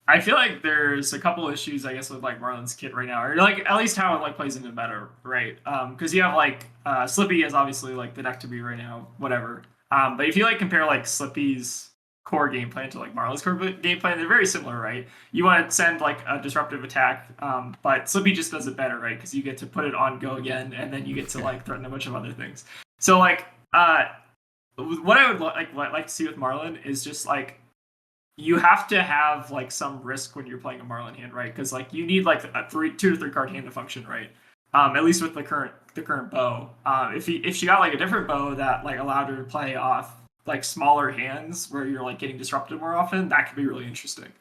I feel like there's a couple issues, I guess, with like Marlon's kit right now, or like at least how it like plays into meta, right? Because you have like Slippy is obviously like the deck to be right now, whatever. But if you like compare like Slippy's core game plan to like Marlon's core game plan, they're very similar, right? You want to send like a disruptive attack, but Slippy just does it better, right? Because you get to put it on go again, and then you get to like threaten a bunch of other things. So like what I would like to see with Marlon is just like you have to have like some risk when you're playing a Marlon hand, right? Because like you need like a 2 to 3 card hand to function, right? At least with the current bow. If she got like a different bow that like allowed her to play off like smaller hands where you're like getting disrupted more often, that could be really interesting.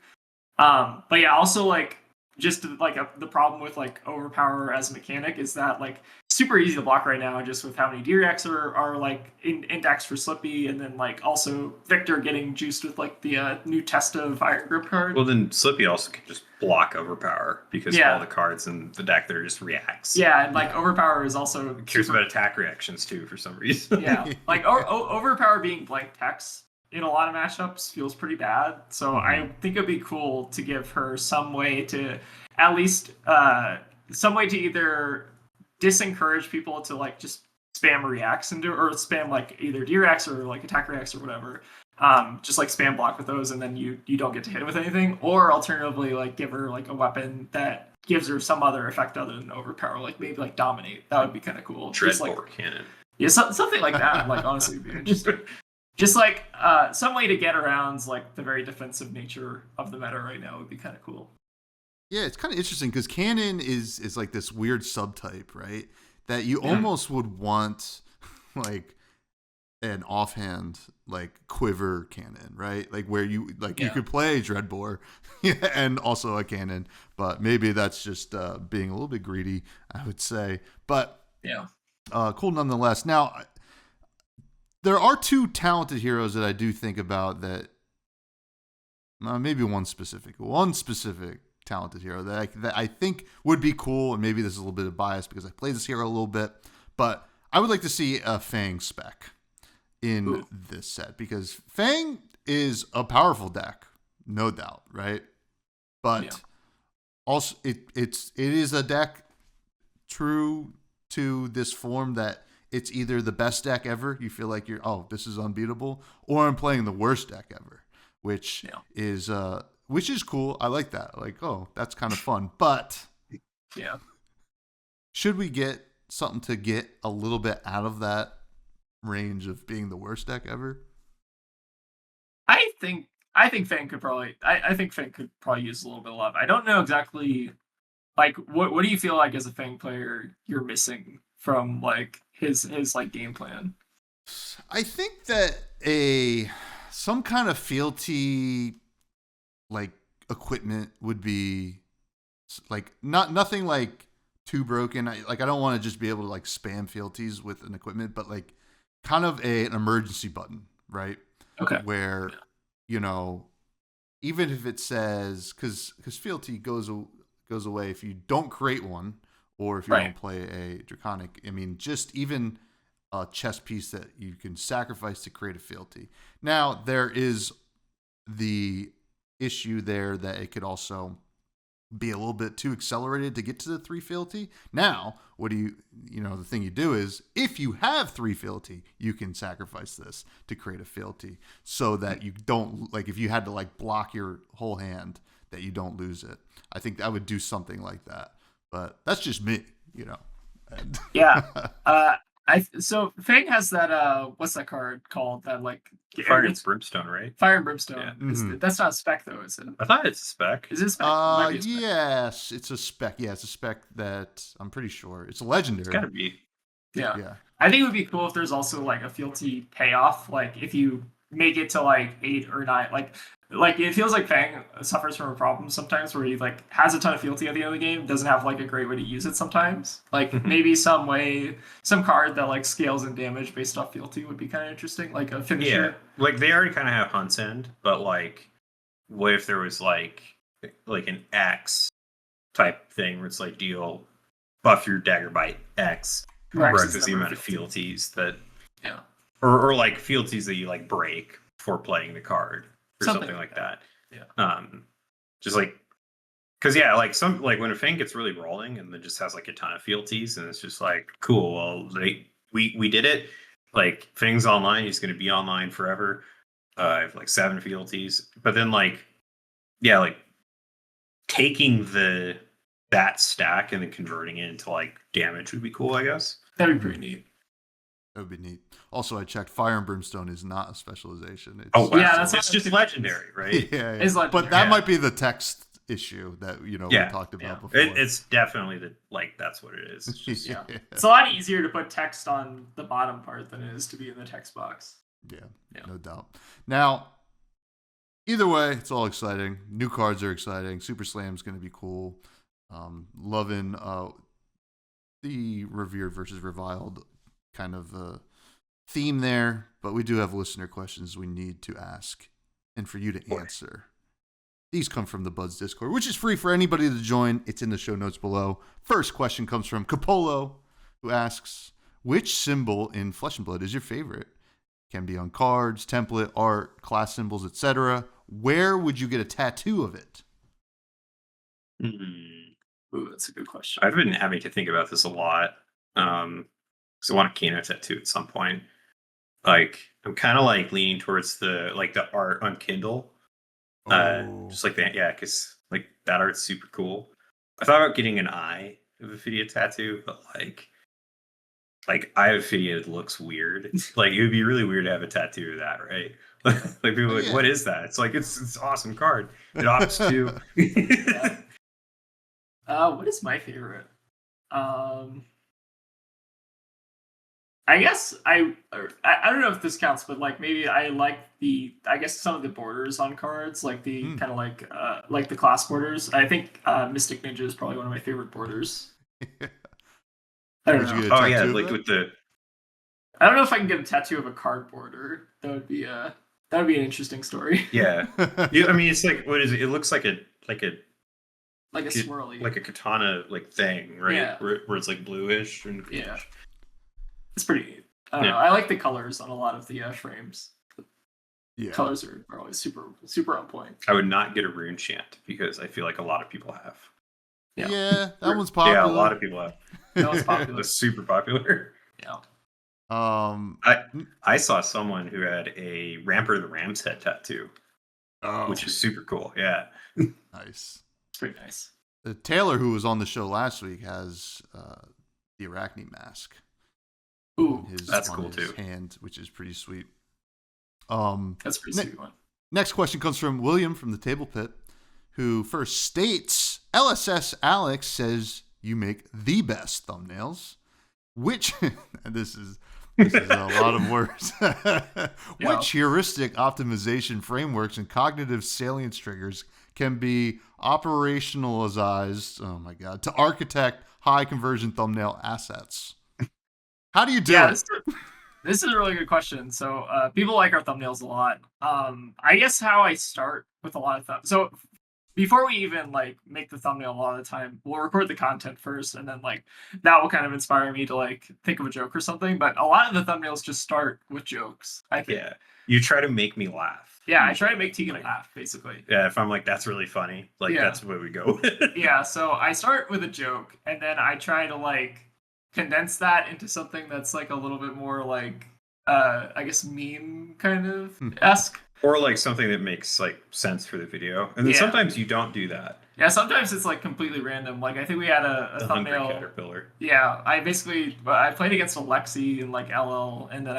But yeah, also like just like the problem with like overpower as a mechanic is that like super easy to block right now just with how many D-Rex are like indexed for Slippy, and then like also Victor getting juiced with like the new test of Iron Grip card. Well, then Slippy also can just block overpower because all the cards in the deck there just reacts. Yeah, and like overpower is also cares about attack reactions too for some reason. Yeah, like overpower being blank text in a lot of matchups feels pretty bad. So I think it'd be cool to give her some way to at least some way to either disencourage people to like just spam reacts into, or spam like either D-Rex or like attack reacts or whatever. Just like spam block with those, and then you don't get to hit with anything. Or alternatively, like give her like a weapon that gives her some other effect other than overpower, like maybe like dominate. That would be kind of cool. Dreadbore cannon. Yeah, something like that. Like honestly, would be interesting. Just like some way to get around like the very defensive nature of the meta right now would be kind of cool. Yeah, it's kind of interesting because cannon is like this weird subtype, right? That you almost would want like an offhand like quiver cannon, right? Like where you you could play Dreadbore and also a cannon, but maybe that's just being a little bit greedy, I would say. But cool nonetheless. Now, there are 2 talented heroes that I do think about that maybe one specific talented hero that I think would be cool, and maybe this is a little bit of bias because I played this hero a little bit, but I would like to see a Fang spec in this set because Fang is a powerful deck, no doubt, right? But also it is a deck true to this form that it's either the best deck ever, you feel like this is unbeatable, or I'm playing the worst deck ever, which is cool. I like that. Like, that's kind of fun. But should we get something to get a little bit out of that range of being the worst deck ever? I think Fang could probably use a little bit of love. I don't know exactly like what do you feel like as a Fang player you're missing from like his like game plan? I think that some kind of fealty like equipment would be like nothing like too broken. I don't want to just be able to like spam fealties with an equipment, but like kind of an emergency button, right? Okay. Where even if it says because fealty goes away if you don't create one, or if you don't play a draconic. I mean, just even a chess piece that you can sacrifice to create a fealty. Now there is the issue there that it could also be a little bit too accelerated to get to the 3 fealty. Now, what do the thing you do is if you have 3 fealty, you can sacrifice this to create a fealty so that you don't, like if you had to like block your whole hand, that you don't lose it. I think I would do something like that, but that's just me, So Fang has that what's that card called that like Fire and Brimstone, right? Fire and Brimstone. Yeah. That's not a spec though, is it? I thought it's a spec. Is it a spec? Yes, it's a spec. Yeah, it's a spec that I'm pretty sure it's a legendary. It's gotta be. Yeah. I think it would be cool if there's also like a fealty payoff, like if you make it to like 8 or 9, like it feels like Fang suffers from a problem sometimes where he like has a ton of fealty at the end of the game, doesn't have like a great way to use it sometimes. Like maybe some card that like scales in damage based off fealty would be kind of interesting, like a finisher. Yeah, like they already kind of have Hunt's End, but like what if there was like an X type thing where it's like buff your dagger by X, right? Because the amount of fealties that or like fealties that you like break before playing the card or something like that. Yeah. Just like, because yeah, like when a Fang gets really rolling and then just has like a ton of fealties, and it's just like, cool, well, we did it. Like Fang's online, he's going to be online forever. I have like 7 fealties, but then like, yeah, like taking that stack and then converting it into like damage would be cool, I guess. That'd be pretty neat. That would be neat. Also, I checked. Fire and Brimstone is not a specialization. It's, yeah, it's just legendary, right? Yeah. It's legendary, but that might be the text issue that we talked about before. It's definitely that's what it is. It's just, It's a lot easier to put text on the bottom part than it is to be in the text box. Yeah, no doubt. Now, either way, it's all exciting. New cards are exciting. Super Slam's going to be cool. Loving the revered versus reviled kind of theme there, but we do have listener questions we need to ask and for you to answer. These come from the Buds Discord, which is free for anybody to join. It's in the show notes below. First question comes from Capolo, who asks, which symbol in Flesh and Blood is your favorite? Can be on cards, template, art, class symbols, etc. Where would you get a tattoo of it? Ooh, that's a good question. I've been having to think about this a lot. Because I want a Kano tattoo at some point. Like, I'm kind of like leaning towards the art on Kindle. Just like that, yeah, because like that art's super cool. I thought about getting an eye of Ophidia tattoo, but like Eye of Ophidia looks weird. Like it would be really weird to have a tattoo of that, right? Like people are like, what is that? It's like it's an awesome card. It opts to. What is my favorite? I guess I don't know if this counts, but like maybe I like some of the borders on cards, like the kind of like the class borders. I think Mystic Ninja is probably one of my favorite borders. I don't know. Oh yeah, like with the. I don't know if I can get a tattoo of a card border. That would be an interesting story. Yeah, I mean it's like what is it? It looks like a swirly, like a katana like thing, right? Yeah. Where it's like bluish and greenish. Yeah. It's pretty neat. I don't know. I like the colors on a lot of the frames. The colors are always super, super on point. I would not get a rune chant because I feel like a lot of people have. Yeah, that one's popular. Yeah, a lot of people have. That one's popular. It's super popular. Yeah. I saw someone who had a Ramper the Ram's head tattoo, which is super cool. Yeah. Nice. It's pretty nice. Taylor, who was on the show last week, has the Arachne mask. Ooh, that's cool too. Hand, which is pretty sweet. That's a pretty sweet one. Next question comes from William from the Table Pit, who first states, LSS Alex says you make the best thumbnails. Which, and this is a lot of words. Which heuristic optimization frameworks and cognitive salience triggers can be operationalized, oh my God, to architect high conversion thumbnail assets? How do you do it? This is a really good question. So people like our thumbnails a lot. I guess how I start with a lot of thumbnails. So before we even like make the thumbnail, a lot of the time we'll record the content first, and then like that will kind of inspire me to like think of a joke or something. But a lot of the thumbnails just start with jokes. I think. Yeah, you try to make me laugh. Yeah, I try to make Tegan laugh, basically. Yeah, if I'm like, that's really funny, like that's where we go. Yeah, so I start with a joke, and then I try to like condense that into something that's like a little bit more like I guess meme kind of esque, or like something that makes like sense for the video. And then sometimes you don't do that. Yeah, sometimes it's like completely random. Like I think we had a thumbnail caterpillar. Yeah, I played against Alexi in like LL, and then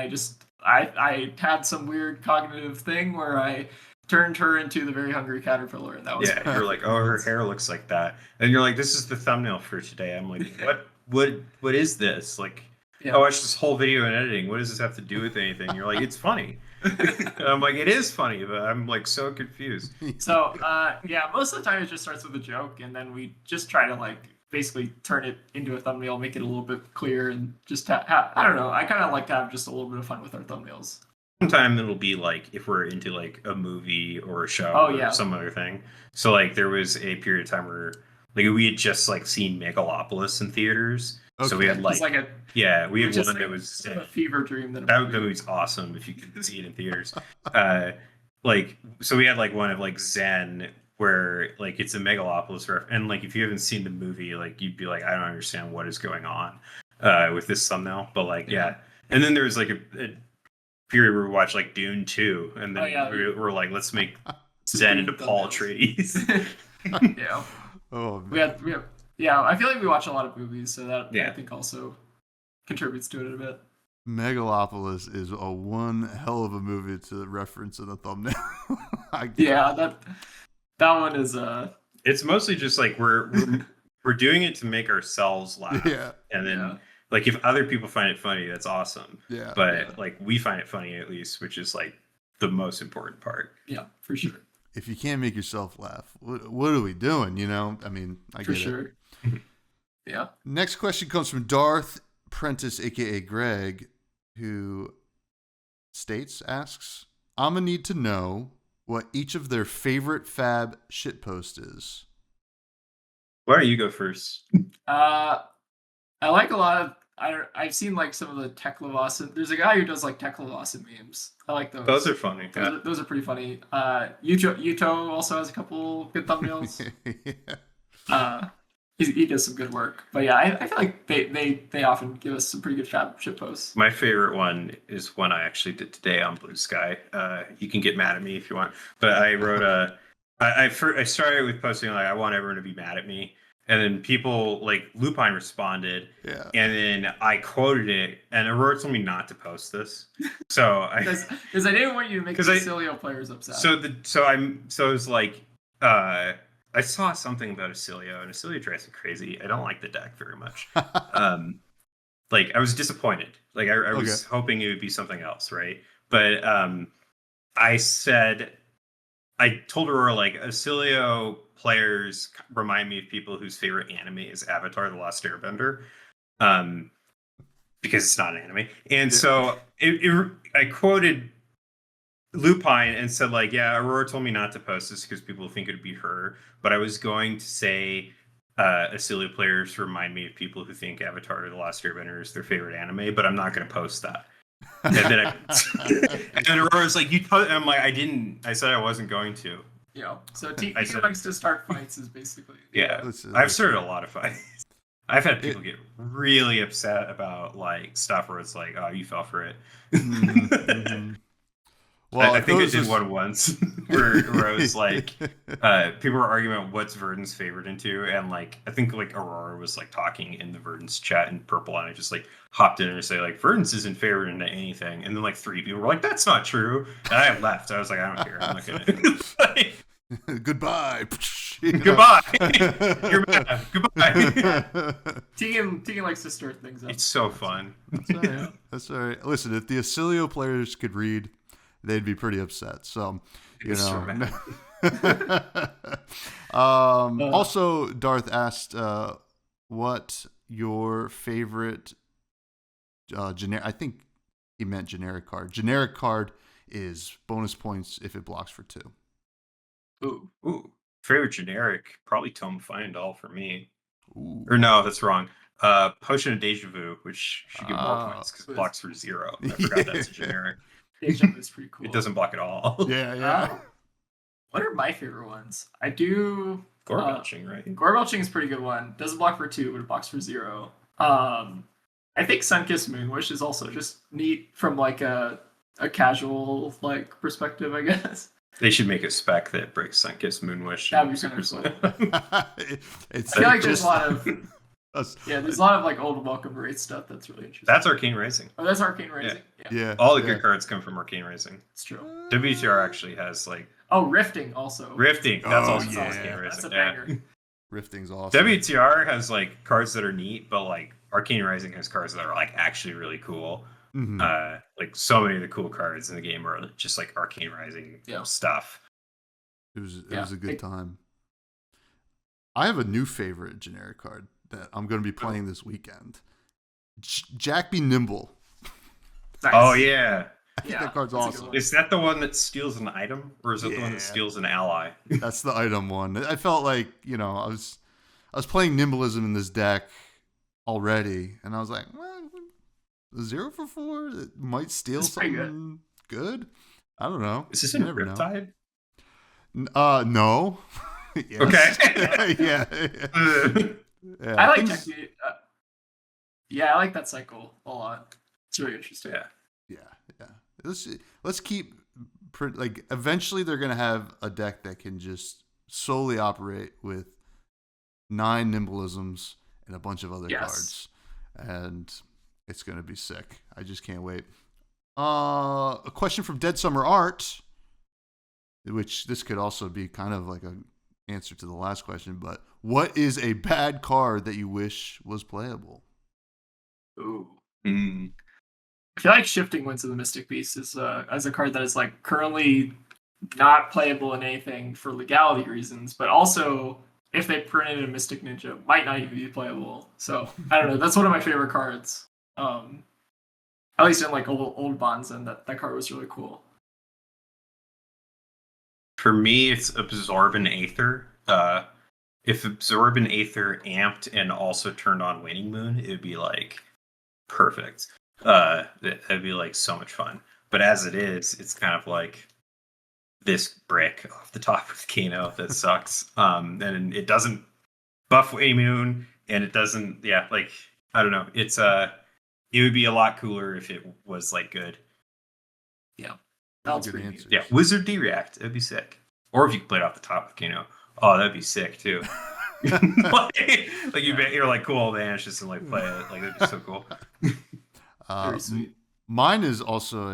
I had some weird cognitive thing where I turned her into the very hungry caterpillar, and that was you're like, oh, her hair looks like that, and you're like, this is the thumbnail for today. I'm like, what is this? Like, I watched this whole video in editing. What does this have to do with anything? You're like, it's funny. And I'm like, it is funny, but I'm like so confused. So most of the time it just starts with a joke, and then we just try to like basically turn it into a thumbnail, make it a little bit clear, and just I don't know. I kind of like to have just a little bit of fun with our thumbnails. Sometimes it'll be like if we're into like a movie or a show or some other thing. So like there was a period of time where like we had just like seen Megalopolis in theaters, So we had like, It's like we had one just that was a fever dream. That movie's awesome if you could see it in theaters. So we had like one of like Zen, where like it's a megalopolis and like if you haven't seen the movie, like you'd be like, I don't understand what is going on with this thumbnail. But like and then there was like a period where we watched like Dune 2, and then we're like, let's make Zen into Paul Atreides. Yeah. Oh man. We have I feel like we watch a lot of movies, so that I think also contributes to it a bit. Megalopolis is a one hell of a movie to reference in a thumbnail. That one is It's mostly just like we're doing it to make ourselves laugh. Yeah. And then like if other people find it funny, that's awesome. Yeah. But like we find it funny at least, which is like the most important part. Yeah, for sure. If you can't make yourself laugh, what are we doing? You know, I mean, I get it. Yeah. Next question comes from Darth Prentice, aka Greg, who asks, I'm gonna need to know what each of their favorite fab shitpost is. Why don't you go first? I like a lot of. I've seen like some of the Tech Levasin. There's a guy who does like Tech Levasin memes. I like those. Those are funny. Those are pretty funny. Yuto also has a couple good thumbnails. He does some good work. But yeah, I feel like they often give us some pretty good fab shitposts. My favorite one is one I actually did today on Blue Sky. You can get mad at me if you want, but I wrote I started with posting like I want everyone to be mad at me. And then people like Lupine responded, and then I quoted it, and Aurora told me not to post this, so because I didn't want you to make the Acilio players upset. So it was like I saw something about Acilio, and Acilio drives me crazy. I don't like the deck very much. Like I was disappointed. Like I was hoping it would be something else, right? But I told Aurora like Acilio players remind me of people whose favorite anime is Avatar: The Last Airbender, because it's not an anime. And so I quoted Lupine and said like, yeah, Aurora told me not to post this because people think it'd be her, but I was going to say Acilio players remind me of people who think Avatar: The Last Airbender is their favorite anime, but I'm not going to post that. And then and then Aurora's like, I'm like, I said I wasn't going to. Yeah. So Tegan likes to start fights is basically. Yeah. I've started a lot of fights. I've had people get really upset about like stuff where it's like, oh, you fell for it. Mm-hmm. Well, I think I did one once where I was like, people were arguing about what's Verdant's favorite into, and like I think like Aurora was like talking in the Verdant's chat in purple, and I just like hopped in and say like Verdant's isn't favorite into anything, and then like 3 people were like, that's not true, and I left. I was like, I don't care. I'm not gonna. Goodbye. Goodbye. You're bad. Goodbye. Tegan likes to stir things up. It's so fun. That's all right. That's all right. Listen, if the Acilio players could read, they'd be pretty upset. So, you know. Also, Darth asked what your favorite generic. I think he meant generic card. Generic card is bonus points if it blocks for 2. Ooh. Favorite generic, probably Tome Final for me. Ooh. Or no, that's wrong. Potion of Deja Vu, which should give more points because it blocks for 0. I forgot that's a generic. Deja Vu is pretty cool. It doesn't block at all. Yeah. What are my favorite ones? I do Gore Belching, right? Gore Belching is a pretty good one. Doesn't block for 2, but it blocks for 0. I think Sunkissed Moonwish is also just neat from like a casual like perspective, I guess. They should make a spec that breaks Sunkissed Moonwish. That'd be kind of cool. I feel like there's a lot of there's a lot of like old Welcome Rate stuff that's really interesting. That's Arcane Rising. Oh, that's Arcane Rising. Yeah. All the good cards come from Arcane Rising. It's true. WTR actually has like Rifting also. Rifting. That's also Arcane Rising. That's a banger. Rifting's awesome. WTR has like cards that are neat, but like Arcane Rising has cards that are like actually really cool. Mm-hmm. Like so many of the cool cards in the game are just like Arcane Rising stuff. It was a good time. I have a new favorite generic card that I'm going to be playing this weekend. Jack Be Nimble. Nice. Oh yeah. I think that card's awesome. Is that the one that steals an item, or is it the one that steals an ally? That's the item one. I felt like, I was playing Nimbleism in this deck already, and I was like, well, 0 for 4 that might steal something good. I don't know. Is this in Riptide? No. Okay. Yeah. I like technique. I like that cycle a lot. It's really interesting. Yeah. Let's keep like eventually they're gonna have a deck that can just solely operate with 9 nimbleisms and a bunch of other cards, and it's gonna be sick. I just can't wait. A question from Dead Summer Art, which this could also be kind of like an answer to the last question, but what is a bad card that you wish was playable? Ooh. I feel like Shifting Winds of the Mystic Beast is as a card that is like currently not playable in anything for legality reasons, but also if they printed a Mystic Ninja, might not even be playable. So I don't know. That's one of my favorite cards. At least in like old bonds, and that card was really cool. For me, it's Absorbent Aether. If Absorbent Aether amped and also turned on Waning Moon, it would be like perfect. That'd be like so much fun. But as it is, it's kind of like this brick off the top of Kano that sucks. And it doesn't buff Waning Moon, and it doesn't. Yeah, like I don't know. It's it would be a lot cooler if it was like good. Yeah, that's pretty answer. Yeah, Wizard D-React. That'd be sick. Or if you could play it off the top of Kano. Oh, that'd be sick too. You're like cool, vanishes and like play it. Like that'd be so cool. Very sweet. Mine is also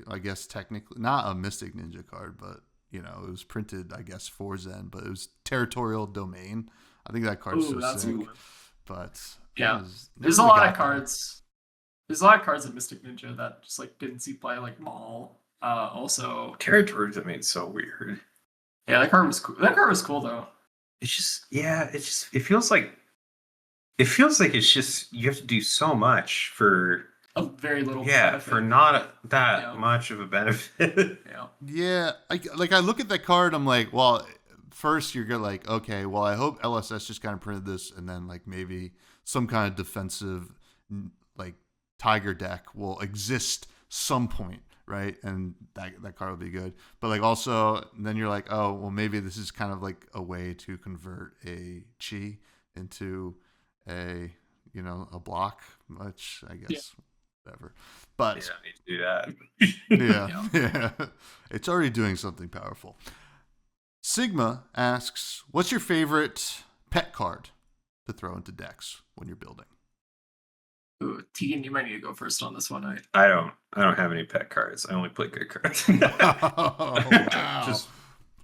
I guess technically not a Mystic Ninja card, but it was printed, I guess, for Zen, but it was Territorial Domain. I think that card's so sick. But yeah, there's a lot of cards. There's a lot of cards in Mystic Ninja that just like didn't see play, like Maul. Also, Territorial Domain's so weird. Yeah, that card was cool. That card was cool though. It feels like it's just you have to do so much for a very little benefit. For not that much of a benefit. Yeah, I look at that card, I'm like, well, first you're like, okay, well, I hope LSS just kind of printed this, and then like maybe some kind of defensive like Tiger deck will exist some point, right? And that card will be good. But like also, then you're like, oh, well, maybe this is kind of like a way to convert a chi into a block, which I guess whatever. But you don't need to do that. Yeah. It's already doing something powerful. Sigma asks, what's your favorite pet card to throw into decks when you're building? Ooh, Tegan, you might need to go first on this one. I don't have any pet cards. I only play good cards.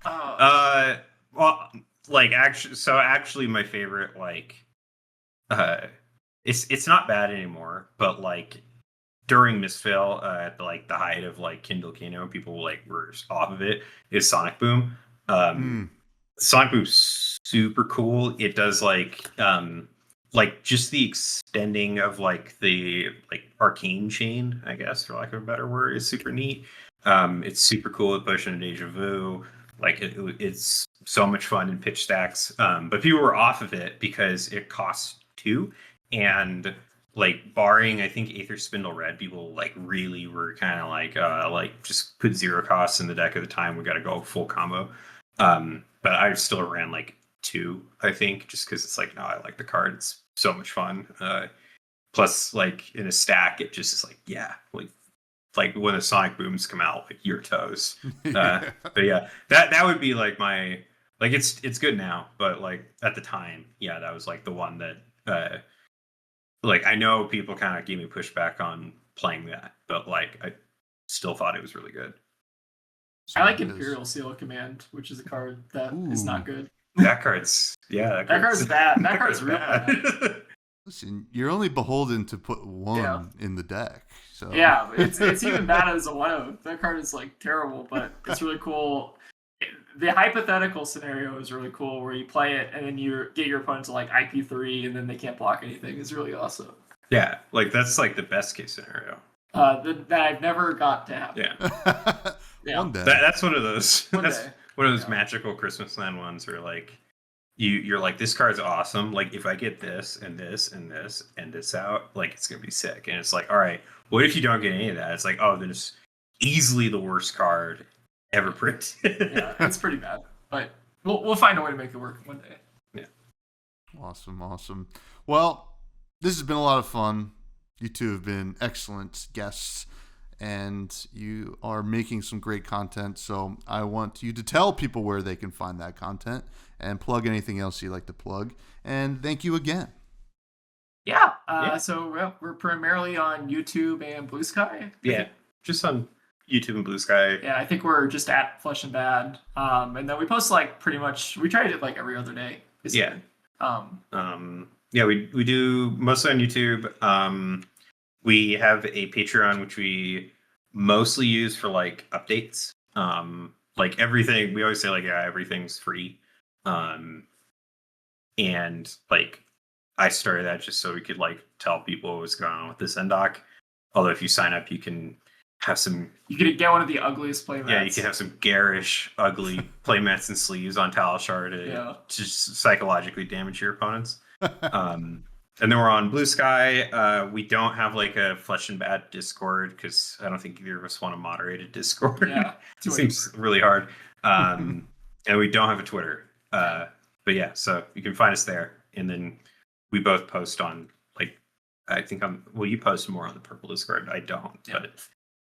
Wow. Well, like actually my favorite, it's not bad anymore, but like during Misfill, at like the height of like Kindle Kano, people were off of it, is Sonic Boom. Sonic Boom's super cool. It does just the extending of like the arcane chain, I guess, for lack of a better word, is super neat. It's super cool at pushing Deja Vu. It's so much fun in pitch stacks. But people were off of it because it costs 2, and barring I think Aether Spindle Red, people really were kind of just put 0 costs in the deck at the time. We got to go full combo. But I still ran 2, I think, just because it's no, I like the card. It's so much fun. Plus, in a stack, it just is when the Sonic Booms come out, you're toast. But yeah, that would be my it's good now, but at the time, yeah, that was the one that I know people kind of gave me pushback on playing that, but I still thought it was really good. I like Imperial Seal of Command, which is a card that is not good. That card's that card's bad. That card's real bad. Listen, you're only beholden to put 1 in the deck. So yeah, it's even bad as a 1/0. That card is terrible, but it's really cool. The hypothetical scenario is really cool, where you play it and then you get your opponent to IP3 and then they can't block anything. Is really awesome. Yeah, that's the best case scenario. That I've never got to happen. Yeah. One day. That's one of those. One that's day. one of those magical Christmas Land ones where you're like, this card's awesome. Like, if I get this and this and this and this out, like, it's gonna be sick. And it's like, all right, what if you don't get any of that? It's like, oh, then it's easily the worst card ever printed. Yeah, it's pretty bad, but we'll find a way to make it work one day. Yeah. Awesome. Well, this has been a lot of fun. You two have been excellent guests, and you are making some great content. So I want you to tell people where they can find that content and plug anything else you like to plug. And thank you again. Yeah. So we're primarily on YouTube and Blue Sky. Yeah. Just on YouTube and Blue Sky. Yeah, I think we're just at Flesh and Bad. And then we post like pretty much, we try to do it like every other day. Basically. Yeah. We do mostly on YouTube. We have a Patreon, which we mostly use for like updates. Like everything, we always say like, yeah, everything's free. And like, I started that just so we could like tell people what was going on with this NDoc. Although if you sign up, you can have some. You could get one of the ugliest playmats. Yeah, you can have some garish, ugly playmats and sleeves on Talishar to just psychologically damage your opponents. And then we're on Blue Sky. We don't have like a Flesh and Bad Discord because I don't think either of us want to moderate a Discord. Yeah, it seems really hard. And we don't have a Twitter. But yeah, so you can find us there. And then we both post on like, I think you post more on the Purple Discord. I don't, but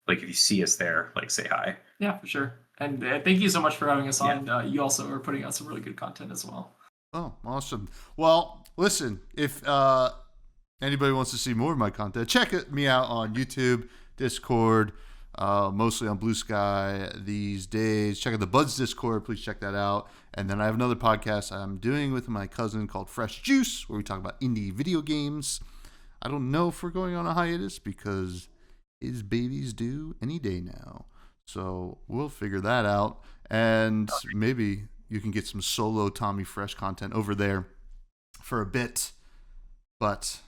like if you see us there, like say hi. Yeah, for sure. And thank you so much for having us on. You also are putting out some really good content as well. Oh, awesome. Well, listen, if anybody wants to see more of my content, check me out on YouTube, Discord, mostly on Blue Sky these days. Check out the Buds Discord. Please check that out. And then I have another podcast I'm doing with my cousin called Fresh Juice, where we talk about indie video games. I don't know if we're going on a hiatus because his baby's due any day now. So we'll figure that out. And maybe you can get some solo Tommy Fresh content over there for a bit. But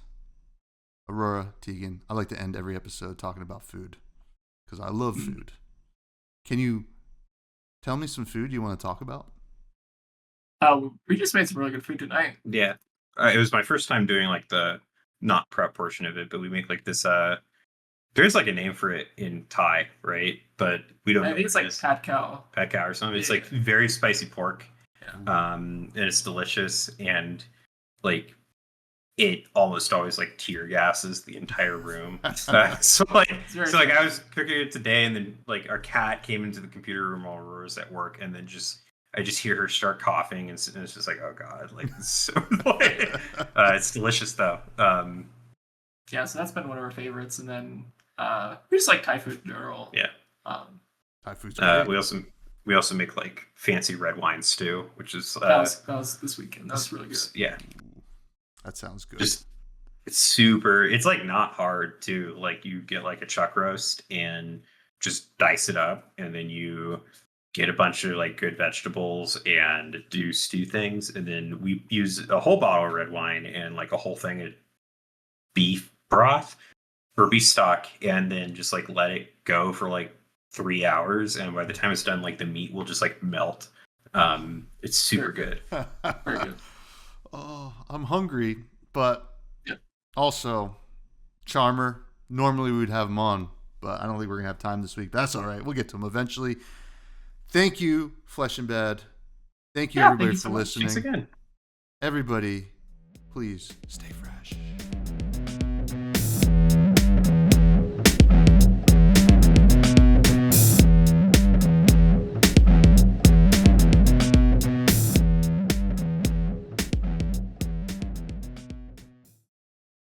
Aurora, Tegan, I like to end every episode talking about food because I love food. Can you tell me some food you want to talk about? We just made some really good food tonight. Yeah. It was my first time doing like the not prep portion of it, but we make like this there's like a name for it in Thai, right? But we don't know. I think it's like pad cow. Pad cow or something. It's like very spicy pork. Yeah. And it's delicious, and it almost always like tear gases the entire room. So I was cooking it today, and then like our cat came into the computer room while Aurora was at work, and then I just hear her start coughing, and it's just like, oh god, like it's so annoying. It's delicious though. Yeah, so that's been one of our favorites, and then we just like Thai food in general. Yeah. Thai food's great. We also make like fancy red wine stew, which is that was this weekend. That was really good. Yeah. That sounds good. It's super. It's like not hard to like. You get like a chuck roast and just dice it up, and then you get a bunch of like good vegetables and do stew things, and then we use a whole bottle of red wine and like a whole thing of beef broth or beef stock, and then just like let it go for like 3 hours, and by the time it's done, like the meat will just like melt. It's super good. Very good. Oh, I'm hungry, but also Charmer. Normally we would have him on, but I don't think we're gonna have time this week. That's all right. We'll get to him eventually. Thank you, Flesh and Bad. Thank you, everybody, for listening. Thanks again. Everybody, please stay fresh.